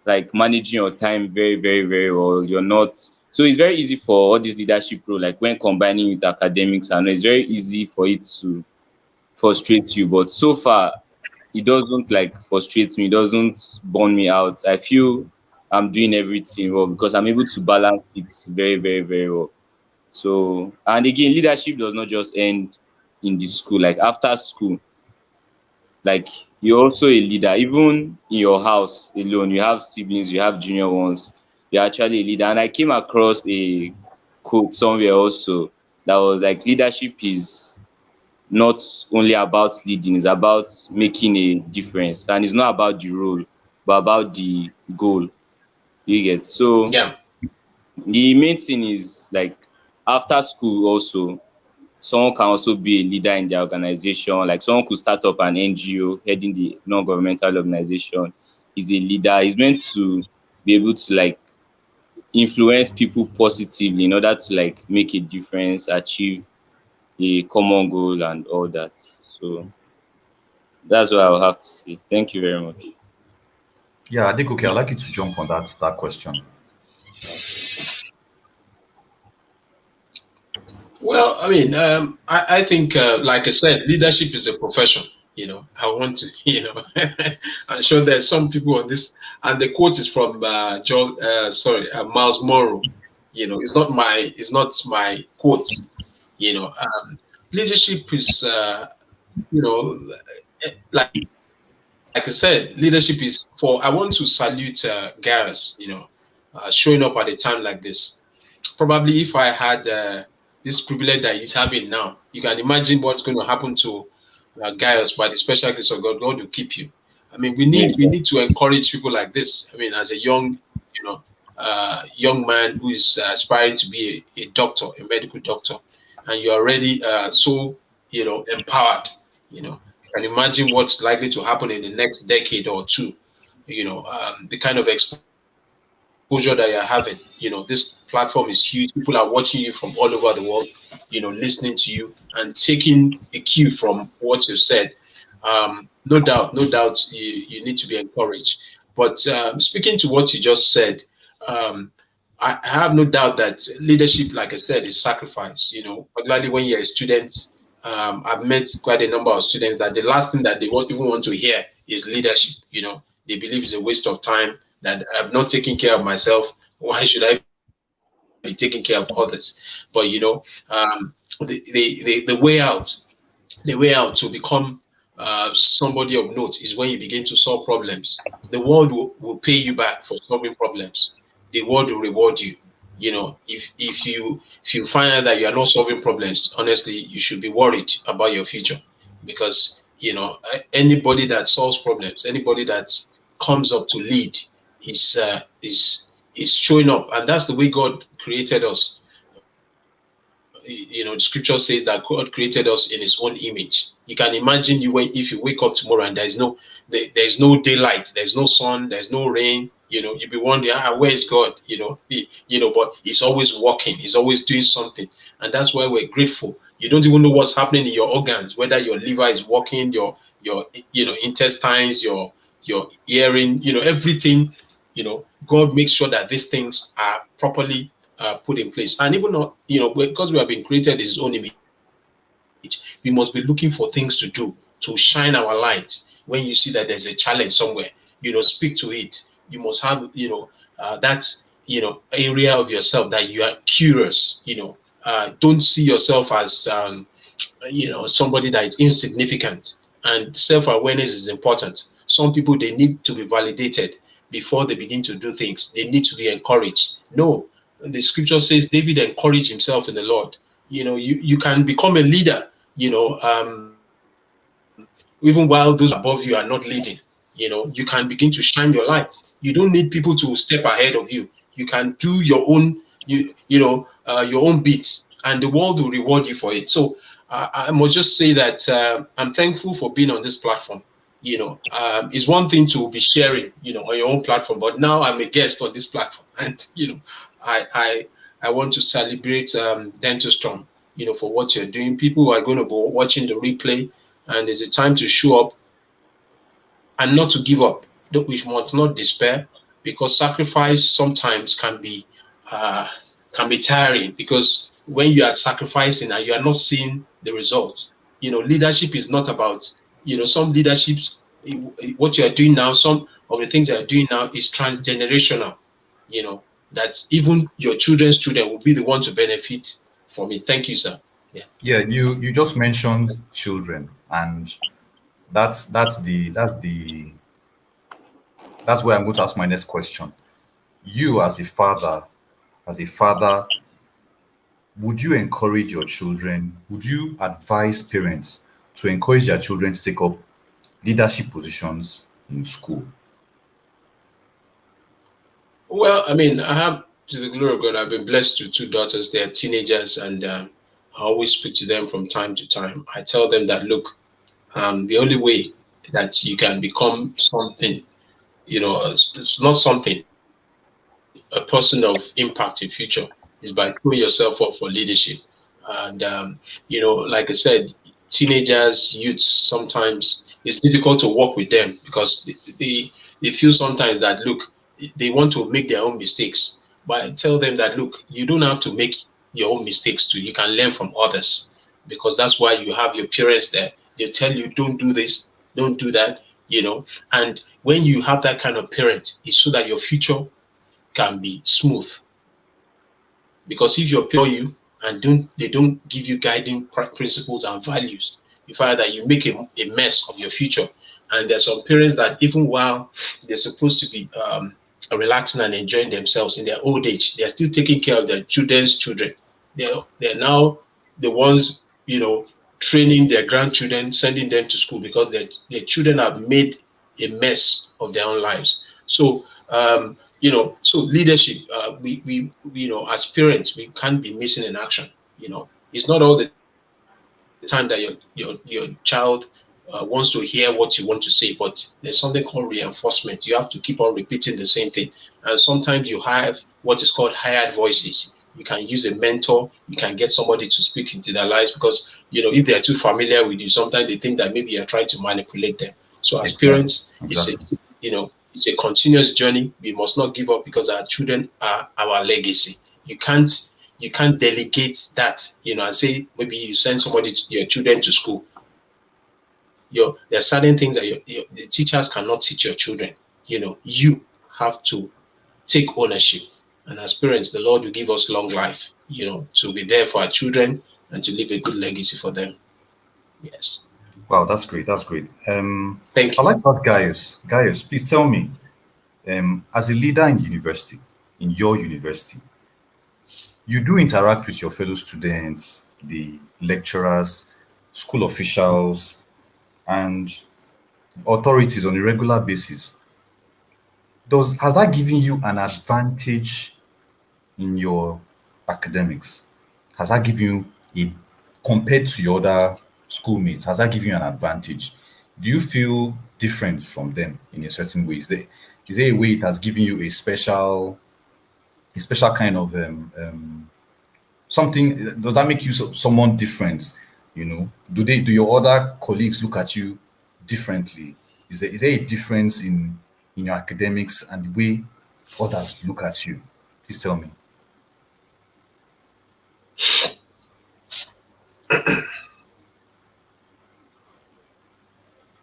like managing your time very, very, very well. You're not, so it's very easy for all this leadership role, like when combining with academics, and it's very easy for it to frustrate you. But so far it doesn't like frustrate me, it doesn't burn me out. I feel I'm doing everything well because I'm able to balance it very, very, very well. So, and again, leadership does not just end in the school. Like after school, like you're also a leader. Even in your house alone, you have siblings, you have junior ones, you're actually a leader. And I came across a quote somewhere also that was like, leadership is not only about leading, it's about making a difference. And it's not about the role, but about the goal. You get, so Yeah. the main thing is like after school also, someone can also be a leader in their organization. Like someone could start up an NGO heading the non-governmental organization. Is a leader. He's meant to be able to like influence people positively in order to like make a difference, achieve a common goal and all that. So that's what I'll have to say. Thank you very much. Yeah, I think okay. I'd like you to jump on that question. Well, I mean, I think, like I said, leadership is a profession. I want to, I'm sure there's some people on this, and the quote is from Miles Monroe. It's not my quote. Leadership is, you know, like I said, leadership is for. I want to salute GAYUS. showing up at a time like this. Probably if I had this privilege that he's having now, you can imagine what's going to happen to Gaius. By the special grace of God, God will keep you. I mean, we need to encourage people like this. I mean, as a young, young man who is aspiring to be a doctor, a medical doctor, and you're already so empowered. You can imagine what's likely to happen in the next decade or two. The kind of exposure that you're having. This platform is huge. People are watching you from all over the world, listening to you and taking a cue from what you said. No doubt, you need to be encouraged. But speaking to what you just said, I have no doubt that leadership, like I said, is sacrifice. Particularly when you're a student. I've met quite a number of students that the last thing that they even want to hear is leadership. They believe it's a waste of time, that I've not taken care of myself. Why should I be taking care of others? But the way out to become somebody of note is when you begin to solve problems. The world will pay you back for solving problems. The world will reward you. If you find out that you are not solving problems, honestly, you should be worried about your future, because anybody that solves problems, anybody that comes up to lead, is showing up, and that's the way God created us. The scripture says that God created us in His own image. You can imagine if you wake up tomorrow and there's no daylight, there's no sun, there's no rain. You'll be wondering, where is God? But He's always working. He's always doing something, and that's why we're grateful. You don't even know what's happening in your organs, whether your liver is working, your intestines, your hearing, everything. God makes sure that these things are properly put in place. And even not, because we have been created in His own image, we must be looking for things to do to shine our light. When you see that there's a challenge somewhere, speak to it. You must have, that, area of yourself that you are curious. Don't see yourself as, somebody that is insignificant. And self-awareness is important. Some people, they need to be validated before they begin to do things. They need to be encouraged. No, the scripture says David encouraged himself in the Lord. You can become a leader, even while those above you are not leading. You can begin to shine your light. You don't need people to step ahead of you. You can do your own, your own bits, and the world will reward you for it. So I must just say that I'm thankful for being on this platform. It's one thing to be sharing, on your own platform, but now I'm a guest on this platform, and I want to celebrate DENTOSTORM, for what you're doing. People who are going to go watching the replay, and it's a time to show up and not to give up. We must not despair, because sacrifice sometimes can be tiring, because when you are sacrificing and you are not seeing the results, leadership is not about, some leaderships, what you are doing now, some of the things you are doing now is transgenerational, that even your children's children will be the one to benefit from it. Thank you, sir. Yeah, you just mentioned children, and that's where I'm going to ask my next question. You as a father, would you encourage your children? Would you advise parents to encourage their children to take up leadership positions in school? Well, I mean, I have, to the glory of God, I've been blessed with two daughters. They are teenagers, and I always speak to them from time to time. I tell them that, look, the only way that you can become something, it's not something, a person of impact in future, is by putting yourself up for leadership. And, like I said, teenagers, youth, sometimes it's difficult to work with them, because they feel sometimes that, look, they want to make their own mistakes. But I tell them that, look, you don't have to make your own mistakes too. You can learn from others, because that's why you have your parents there. They tell you, don't do this, don't do that, And when you have that kind of parent, it's so that your future can be smooth. Because if your parent you and they don't give you guiding principles and values, you find that you make a mess of your future. And there's some parents that, even while they're supposed to be relaxing and enjoying themselves in their old age. They are still taking care of their children's children. They're now the ones, training their grandchildren, sending them to school because their children have made a mess of their own lives. So, so leadership, we, as parents, we can't be missing in action. It's not all the time that your child wants to hear what you want to say, but there's something called reinforcement. You have to keep on repeating the same thing. And sometimes you have what is called hired voices. You can use a mentor. You can get somebody to speak into their lives because, if they're too familiar with you, sometimes they think that maybe you're trying to manipulate them. So as parents, it's a continuous journey. We must not give up because our children are our legacy. You can't delegate that, and say maybe you send your children to school. There are certain things that the teachers cannot teach your children. You have to take ownership. And as parents, the Lord will give us long life, to be there for our children and to leave a good legacy for them. Yes. Wow, that's great. That's great. Thank you. I'd like to ask Gaius. Gaius, please tell me, as a leader in your university, you do interact with your fellow students, the lecturers, school officials, and authorities on a regular basis. Has that given you an advantage in your academics? Has that given you compared to your other schoolmates? Has that given you an advantage? Do you feel different from them in a certain way? Is there a way it has given you a special kind of something? Does that make you someone different? Do your other colleagues look at you differently? Is there a difference in your academics and the way others look at you? Please tell me.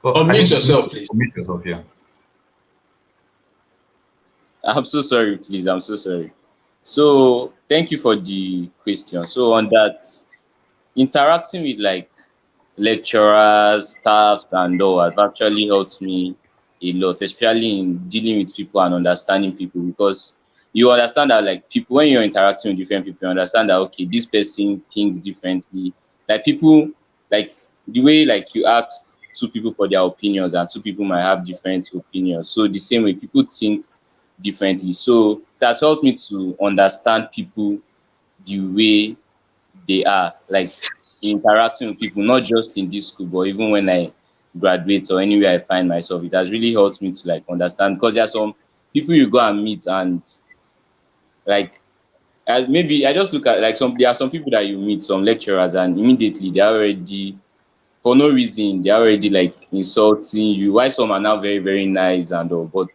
Unmute yourself, please. Unmute yourself, yeah. I'm so sorry, please. I'm so sorry. So thank you for the question. So on that, interacting with like lecturers, staffs, and all have actually helped me a lot, especially in dealing with people and understanding people, because you understand that like people, when you're interacting with different people, you understand that okay, this person thinks differently. Like people, like the way like you ask two people for their opinions and two people might have different opinions. So the same way people think differently. So that's helped me to understand people the way they are, like interacting with people, not just in this school, but even when I graduate or anywhere I find myself. It has really helped me to like understand, because there are some people you go and meet and like maybe I just look at like there are some people that you meet, some lecturers, and immediately they're already, for no reason, they're already like insulting you. Why some are now very, very nice and all, but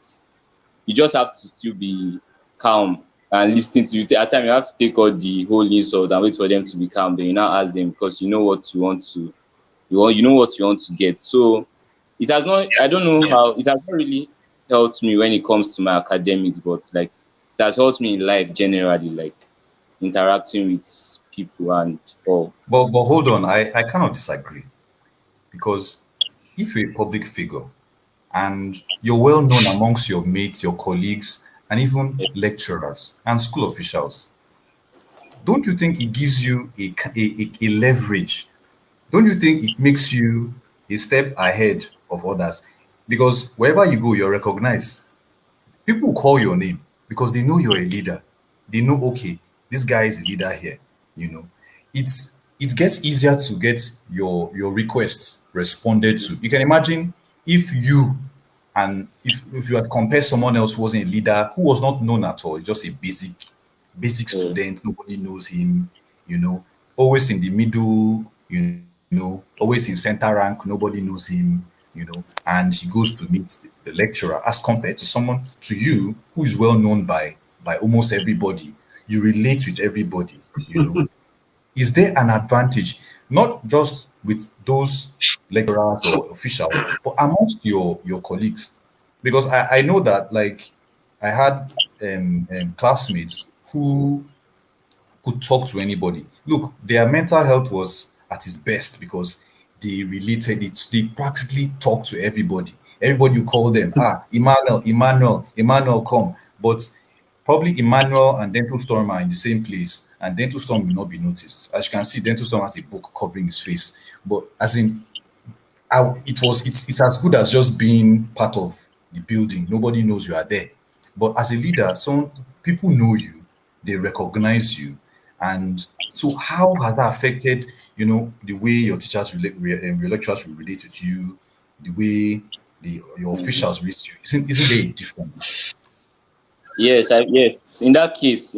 you just have to still be calm and listening to you. At times you have to take all the whole insult and wait for them to be calm. Then you now ask them because you know what you want to, you know what you want to get. So it has not, I don't know how, it has not really helped me when it comes to my academics, but like it has helped me in life generally, like interacting with people and all. But hold on, I cannot disagree, because if you're a public figure and you're well known amongst your mates, your colleagues, and even lecturers and school officials, don't you think it gives you a leverage? Don't you think it makes you a step ahead of others? Because wherever you go, you're recognized. People will call your name because they know you're a leader. They know, okay, this guy is a leader here. It gets easier to get your requests responded to. You can imagine if you had compared someone else who wasn't a leader, who was not known at all, just a basic student, nobody knows him, always in the middle, always in center rank, nobody knows him, and he goes to meet the lecturer, as compared to you who is well known by almost everybody. You relate with everybody, Is there an advantage, not just with those lecturers or officials, but amongst your colleagues? Because I know that, like, I had classmates who could talk to anybody. Look, their mental health was at its best because they related it. They practically talked to everybody. Everybody you call them, Emmanuel, come. But probably Emmanuel and DENTOSTORM are in the same place, and DENTOSTORM will not be noticed. As you can see, DENTOSTORM has a book covering his face. But as in, it's as good as just being part of the building. Nobody knows you are there. But as a leader, some people know you, they recognize you, and so how has that affected, the way your teachers your lecturers will relate with you, the way your officials relate to you? Isn't there a difference? Yes. In that case,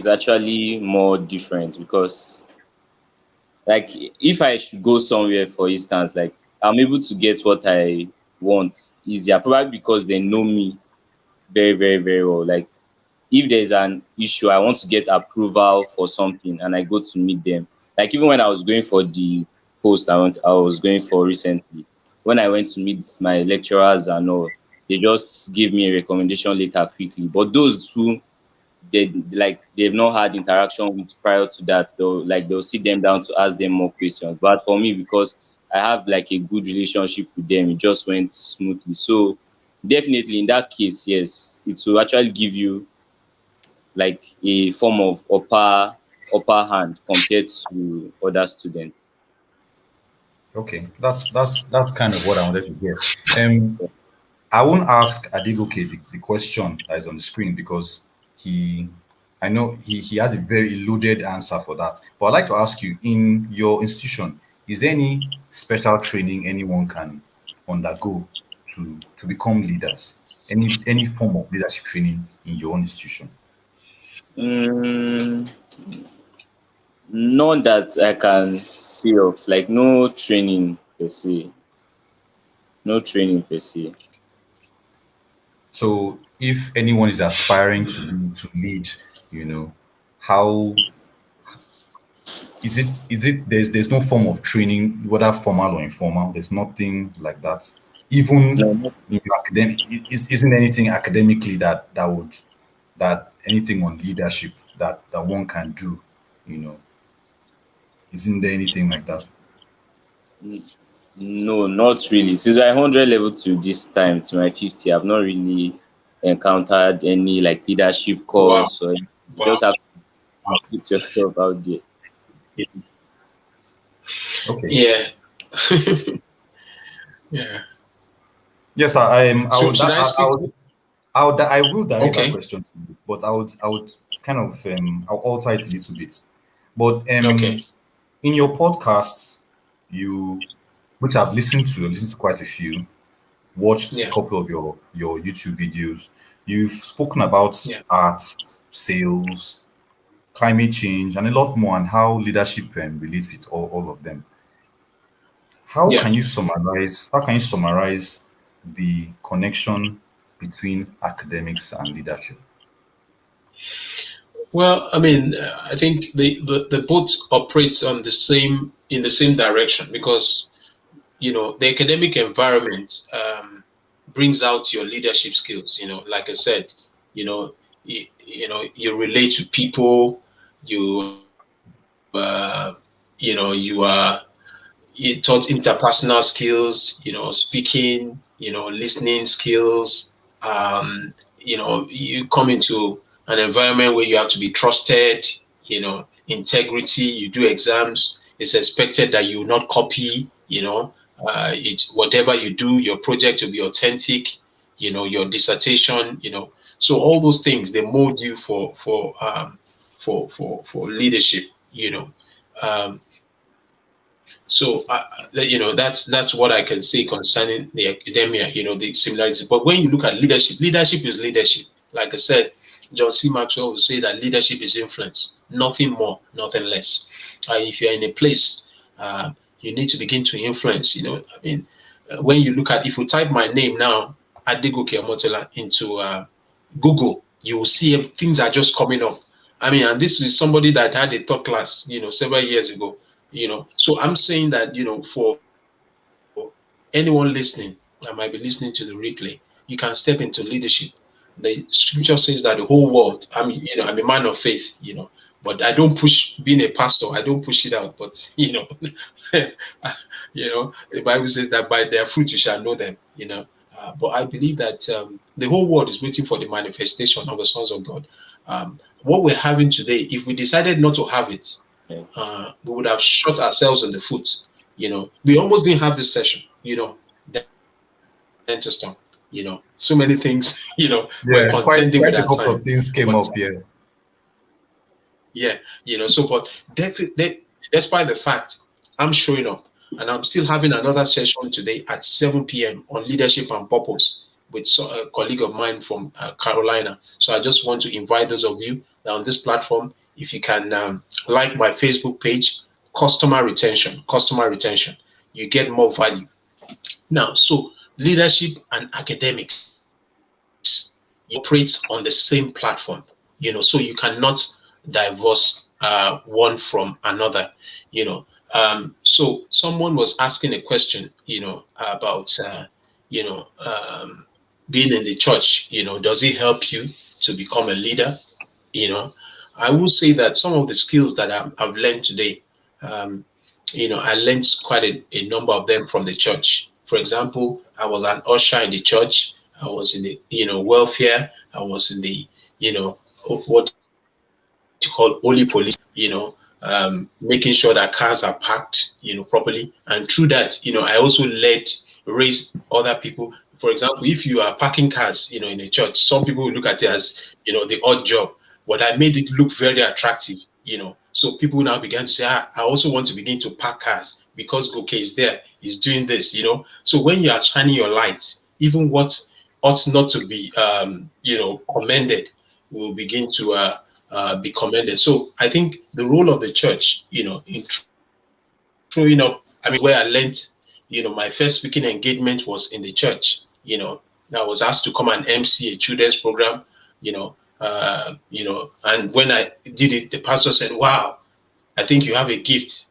actually more different because like if I should go somewhere, for instance, like I'm able to get what I want easier, probably because they know me very, very, very well. Like if there's an issue, I want to get approval for something and I go to meet them. Like even when I was going for the post I was going for recently, when I went to meet my lecturers and all, they just gave me a recommendation letter quickly. But those who they've not had interaction with prior to that, they'll sit them down to ask them more questions. But for me, because I have like a good relationship with them, it just went smoothly. So definitely in that case, yes, it will actually give you like a form of upper hand compared to other students. Okay, that's kind of what I wanted to hear. I won't ask Adegoke the question that is on the screen because he, I know he has a very loaded answer for that. But I'd like to ask you, in your institution, is there any special training anyone can undergo to become leaders? Any form of leadership training in your own institution? Mm, None that I can see of, like no training per se. No training per se. So if anyone is aspiring to lead, how is it there's no form of training, whether formal or informal, there's nothing like that. Even No, in your academic, isn't anything academically that anything on leadership that one can do, you know, isn't there anything like that? no, not really. Since my 100 level to this time, to my 50, I've not really encountered any like leadership Wow. course, or you Wow. just have to put yourself out there. Okay. Yeah. Yeah. Yes, I So would should that I speak to? I will direct that Okay. question to you, but I would kind of I'll alter it a little bit. But Okay. in your podcasts, you which I've listened to quite a few, watched a Yeah. couple of your YouTube videos. You've spoken about Yeah. arts, sales, climate change, and a lot more, and how leadership relates with all of them. Yeah. How can you summarize the connection between academics and leadership? Well, I mean, I think the both operate on the same in the same direction because the academic environment brings out your leadership skills. Like I said, you relate to people, you you are it taught interpersonal skills, speaking, listening skills. You come into an environment where you have to be trusted, integrity, you do exams, it's expected that you will not copy, it's whatever you do, your project will be authentic, your dissertation, so all those things they mold you for leadership, Um, so, that's what I can say concerning the academia, the similarities. But when you look at leadership, leadership is leadership. Like I said, John C. Maxwell will say that leadership is influence, nothing more, nothing less. If you're in a place, you need to begin to influence. I mean, when you look at, if you type my name now, Adegoke Omotola, into Google, you will see things are just coming up. I mean, and this is somebody that had a top class, several years ago. So I'm saying that, for anyone listening that might be listening to the replay, you can step into leadership. The scripture says that the whole world, I'm a man of faith, but I don't push being a pastor, I don't push it out. But the Bible says that by their fruit you shall know them, But I believe that the whole world is waiting for the manifestation of the sons of God. What we're having today, if we decided not to have it, Yeah. we would have shot ourselves in the foot. We almost didn't have this session. DENTOSTORM. So many things. We're Yeah, quite contending with quite a our couple time. of things came But up here. yeah, so but despite the fact I'm showing up and I'm still having another session today at 7 p.m. on leadership and purpose with a colleague of mine from Carolina. So I just want to invite those of you that on this platform, if you can like my Facebook page, customer retention, you get more value. Now, so leadership and academics operates on the same platform, so you cannot divorce one from another. So someone was asking a question, about being in the church. Does it help you to become a leader? I will say that some of the skills that I've learned today, I learned quite a number of them from the church. For example, I was an usher in the church. I was in the, welfare. I was in the, what you call holy police, making sure that cars are parked, properly. And through that, I also raise other people. For example, if you are parking cars, in a church, some people will look at it as, the odd job, but I made it look very attractive, So people now began to say, I also want to begin to park cars because Goke is there, he's doing this, So when you are shining your lights, even what ought not to be, commended will begin to be commended. So I think the role of the church, in throwing up, where I learned, my first speaking engagement was in the church. I was asked to come and MC a children's program, and when I did it, the pastor said, "Wow, I think you have a gift,"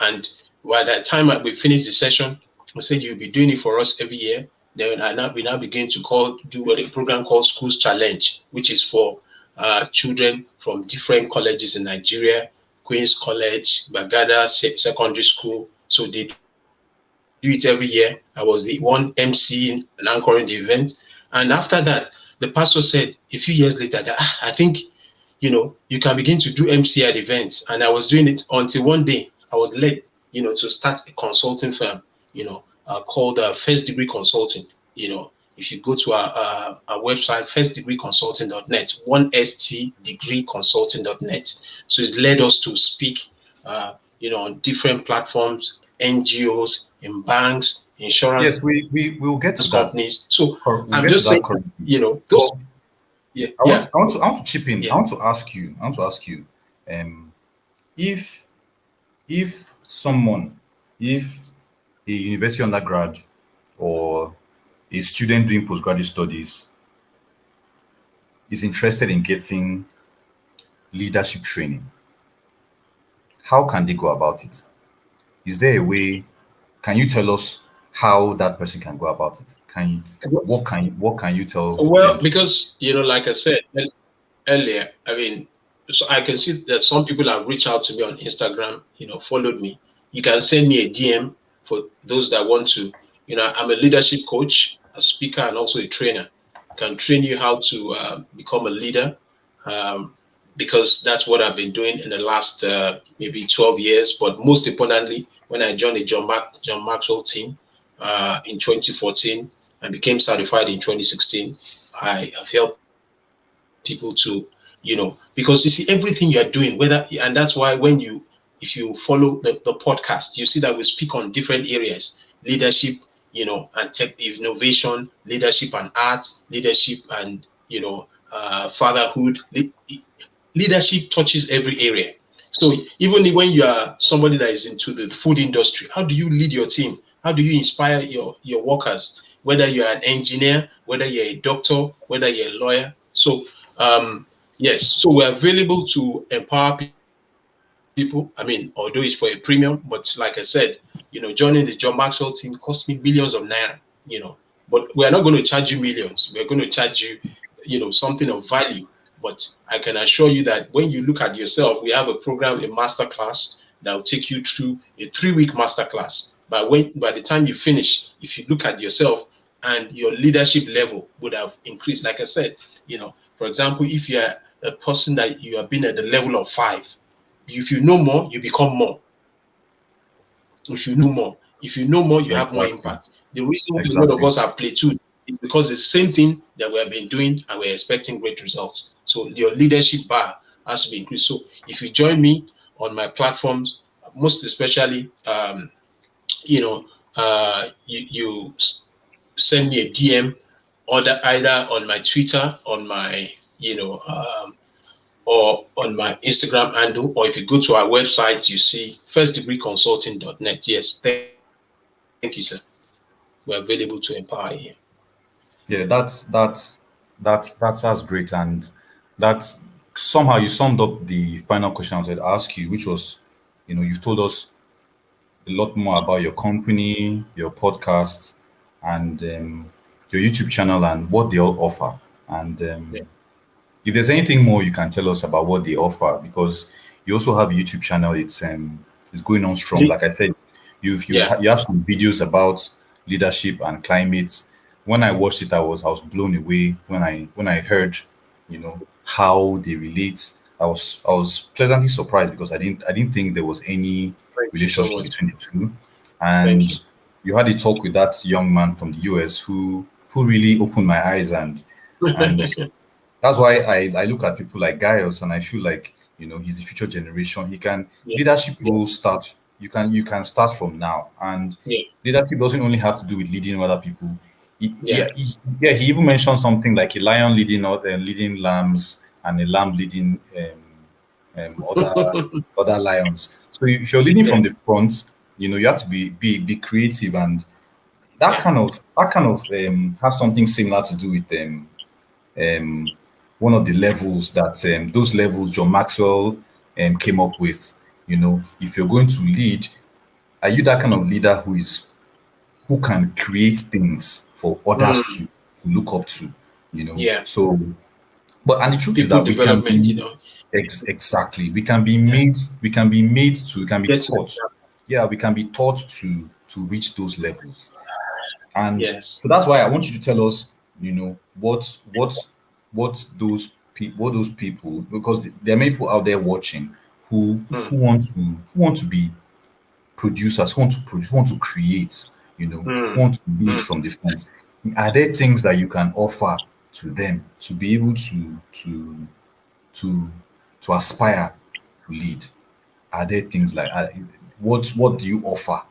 and by the time we finished the session, I said, "You'll be doing it for us every year." Then we now begin to do a program called Schools Challenge, which is for children from different colleges in Nigeria, Queen's College, Bagada Secondary School. So they do it every year. I was the one MC and anchoring the event. And after that, the pastor said a few years later that I think, you can begin to do MC at events. And I was doing it until one day I was led, to start a consulting firm, called First Degree Consulting. If you go to our website, firstdegreeconsulting.net, 1stdegreeconsulting.net. So it's led us to speak, on different platforms, NGOs, in banks, insurance. Yes, we will get to companies. that. So we'll I'm just saying, those. I want to chip in. Yeah. I want to ask you. If a university undergrad or a student doing postgraduate studies is interested in getting leadership training, how can they go about it? Is there a way? Can you tell us how that person can go about it? What can you tell? Well, because like I said earlier, so I can see that some people have reached out to me on Instagram, followed me. You can send me a DM for those that want to. I'm a leadership coach, a speaker, and also a trainer. I can train you how to become a leader, because that's what I've been doing in the last maybe 12 years. But most importantly, when I joined the John Maxwell team in 2014 and became certified in 2016, I have helped people to, because you see everything you're doing, and that's why if you follow the podcast, you see that we speak on different areas: leadership, and tech innovation, leadership and arts, leadership and, fatherhood. Leadership touches every area. So even when you are somebody that is into the food industry, how do you lead your team? How do you inspire your workers? Whether you're an engineer, whether you're a doctor, whether you're a lawyer. So yes, so we're available to empower people. Although it's for a premium, but like I said, joining the John Maxwell team cost me millions of naira, but we're not going to charge you millions. We're going to charge you, something of value. But I can assure you that when you look at yourself, we have a program, a masterclass that will take you through a 3-week masterclass. By the time you finish, if you look at yourself and your leadership level would have increased. Like I said, for example, if you're a person that you have been at the level of 5, if you know more, you become more. If you know more, you have more Exactly. impact. The reason why a lot of Exactly. us have plateaued is because it's the same thing that we have been doing and we're expecting great results. So your leadership bar has to be increased. So if you join me on my platforms, most especially, you send me a DM, either on my Twitter, on my, or on my Instagram handle, or if you go to our website, you see firstdegreeconsulting.net. Yes, thank you, sir. We're available to empower you. Yeah, that's great, and that's somehow you summed up the final question I wanted to ask you, which was, you've told us a lot more about your company, your podcast, and your YouTube channel, and what they all offer. And Yeah. if there's anything more you can tell us about what they offer, because you also have a YouTube channel, it's going on strong. Like I said, Yeah. you have some videos about leadership and climate. When I watched it, I was blown away when I heard, how they relate. I was pleasantly surprised because I didn't think there was any Thank you so relationship much. between the two. Thank And you. you had a talk with that young man from the US who really opened my eyes, and that's why I look at people like GAYUS and I feel like, he's the future generation. He can Yeah. leadership Yeah. will start. You can start from now, and Yeah. leadership doesn't only have to do with leading other people. Yeah. He even mentioned something like a lion leading lambs, and a lamb leading other lions. So if you're leading Yeah. from the front, you have to be creative, and that Yeah. kind of has something similar to do with um, one of the levels that those levels John Maxwell came up with. If you're going to lead, are you that kind of leader who can create things for others Mm. to look up to? Yeah. So, but and the truth is People that we can development, be exactly Yeah. we can be Get to the taught. Yeah, we can be taught to reach those levels. And Yes. so that's why I want you to tell us, what those people, because there are many people out there watching Mm. who want to be producers, who want to produce, who want to create, who Mm. want to lead Mm. from the front. Are there things that you can offer to them to be able to to aspire to lead? Are there things like what do you offer?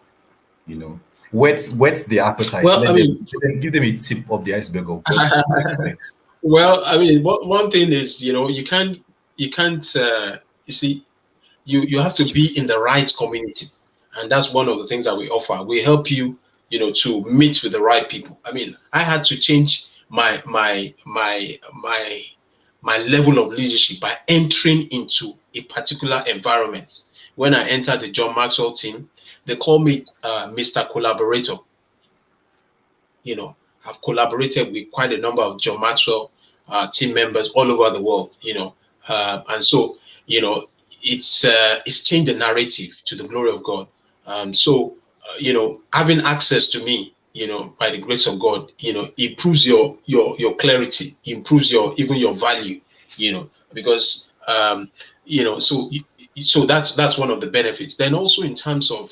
Whet the appetite. Well, I mean, Give them a tip of the iceberg of what to expect. well, I mean, one thing is, you can't, you see, you have to be in the right community, and that's one of the things that we offer. We help you, to meet with the right people. I mean, I had to change my level of leadership by entering into a particular environment. When I entered the John Maxwell team, they call me Mr. Collaborator. I've collaborated with quite a number of John Maxwell team members all over the world. And so it's changed the narrative to the glory of God. Having access to me, by the grace of God, improves your clarity, improves even your value, because so that's one of the benefits. Then also in terms of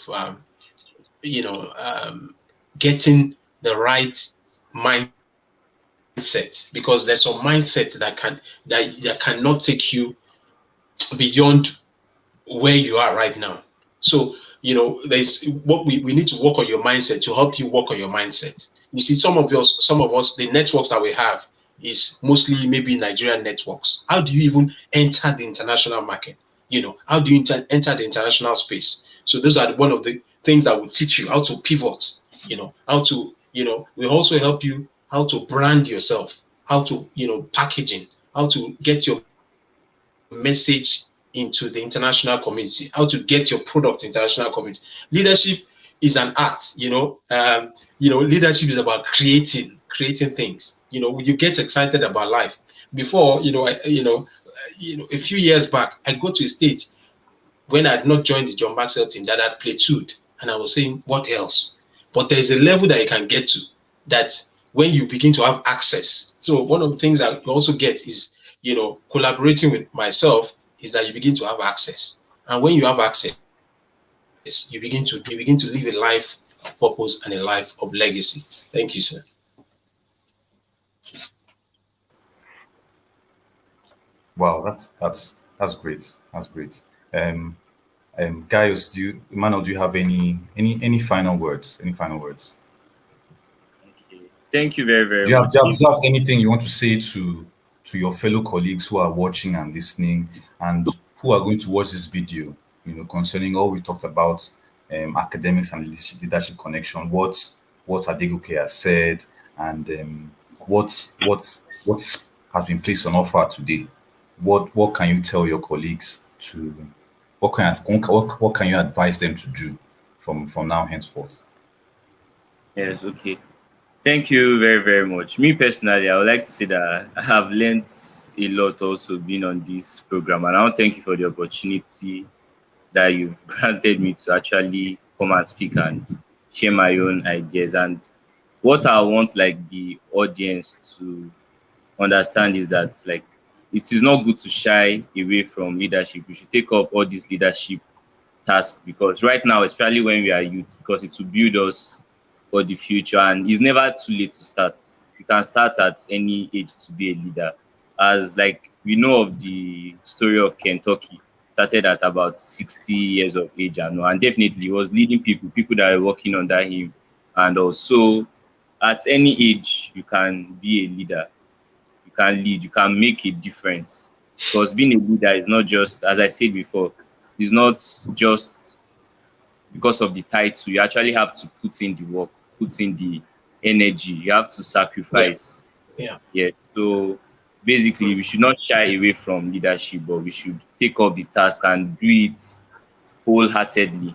getting the right mindset, because there's some mindset that cannot take you beyond where you are right now. So there's what we need to work on your mindset to help you work on your mindset. You see, some of us, the networks that we have is mostly maybe Nigerian networks. How do you even enter the international market? How do you enter the international space? So those are one of the things that will teach you how to pivot. How to we also help you how to brand yourself, how to packaging, how to get your message into the international community, how to get your product international community. Leadership is an art. Leadership is about creating things. You get excited about life. Before, a few years back, I got to a stage when I had not joined the John Maxwell team that I'd plateaued, and I was saying, what else? But there's a level that you can get to that when you begin to have access. So one of the things that you also get is, collaborating with myself is that you begin to have access. And when you have access, you begin to live a life of purpose and a life of legacy. Thank you, sir. Wow, that's great. That's great. Um, Gaius, Emmanuel, do you have any final words? Any final words? Okay. Thank you very, very Do you have, much. do you have, do you have anything you want to say to your fellow colleagues who are watching and listening, and who are going to watch this video? Concerning all we talked about, academics and leadership connection. What Adegoke has said, and what has been placed on offer today. What can you tell your colleagues to? What can you advise them to do from now henceforth? Yes, okay. Thank you very, very much. Me personally, I would like to say that I have learned a lot also being on this program. And I want to thank you for the opportunity that you've granted me to actually come and speak and share my own ideas. And what I want like the audience to understand is that like it is not good to shy away from leadership. We should take up all these leadership task, because right now, especially when we are youth, because it will build us for the future, and it's never too late to start. You can start at any age to be a leader. As like we know of the story of Kentucky, started at about 60 years of age, and definitely he was leading people that were working under him. And also at any age you can be a leader, you can lead, you can make a difference. Because being a leader is not just, as I said before, it's not just because of the title. You actually have to put in the work, put in the energy. You have to Yeah. sacrifice. Yeah. Yeah. So basically, we should not shy away from leadership, but we should take up the task and do it wholeheartedly.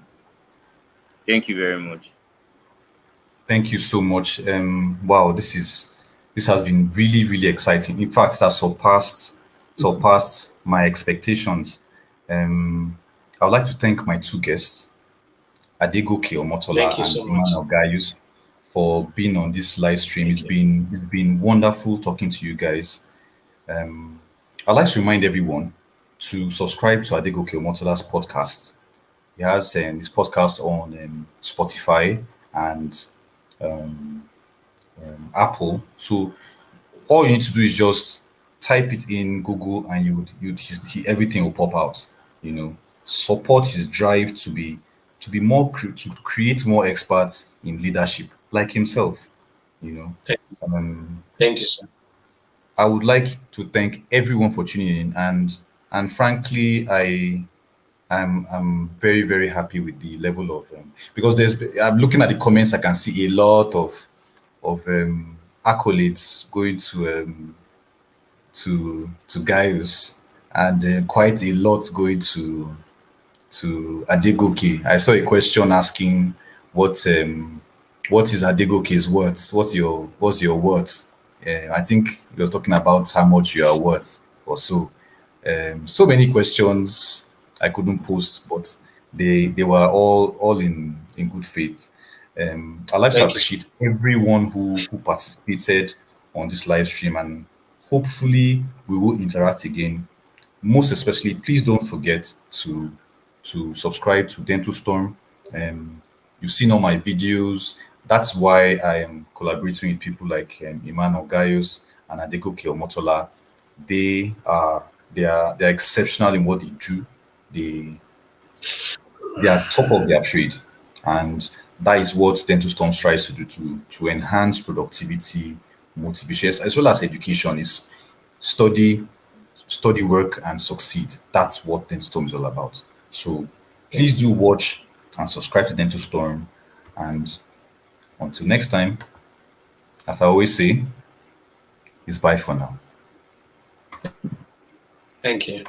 Thank you very much. Thank you so much. Wow, this has been really, really exciting. In fact, that surpassed my expectations. I would like to thank my two guests, Adegoke Thank Omotola you and so much. Emmanuel Gayus, for being on this live stream. Thank you. It's been wonderful talking to you guys. I'd like to remind everyone to subscribe to Adegoke Omotola's podcast. He has his podcast on Spotify and Apple. So all you need to do is just type it in Google, and everything will pop out. Support his drive to be to create more experts in leadership like himself. You know, Thank, um, thank you, sir. I would like to thank everyone for tuning in, and frankly, I'm very, very happy with the level of because I'm looking at the comments. I can see a lot of accolades going to Gaius, and quite a lot going to Adegoke. I saw a question asking what is Adegoke's worth? What's your worth? I think you're talking about how much you are worth or so. So many questions I couldn't post, but they were all in good faith. I'd like to Thank you, sir. appreciate everyone who participated on this live stream, and hopefully we will interact again. Most especially, please don't forget to subscribe to Dental Storm. You've seen all my videos. That's why I am collaborating with people like Emmanuel Gaius and Adegoke Omotola. They are exceptional in what they do. They they are top of their trade, and that is what Dental Storm tries to do to enhance productivity, motivation, as well as education. Is study, study, work, and succeed. That's what Dental Storm is all about. So please do watch and subscribe to Dental Storm. And until next time, as I always say, it's bye for now. Thank you.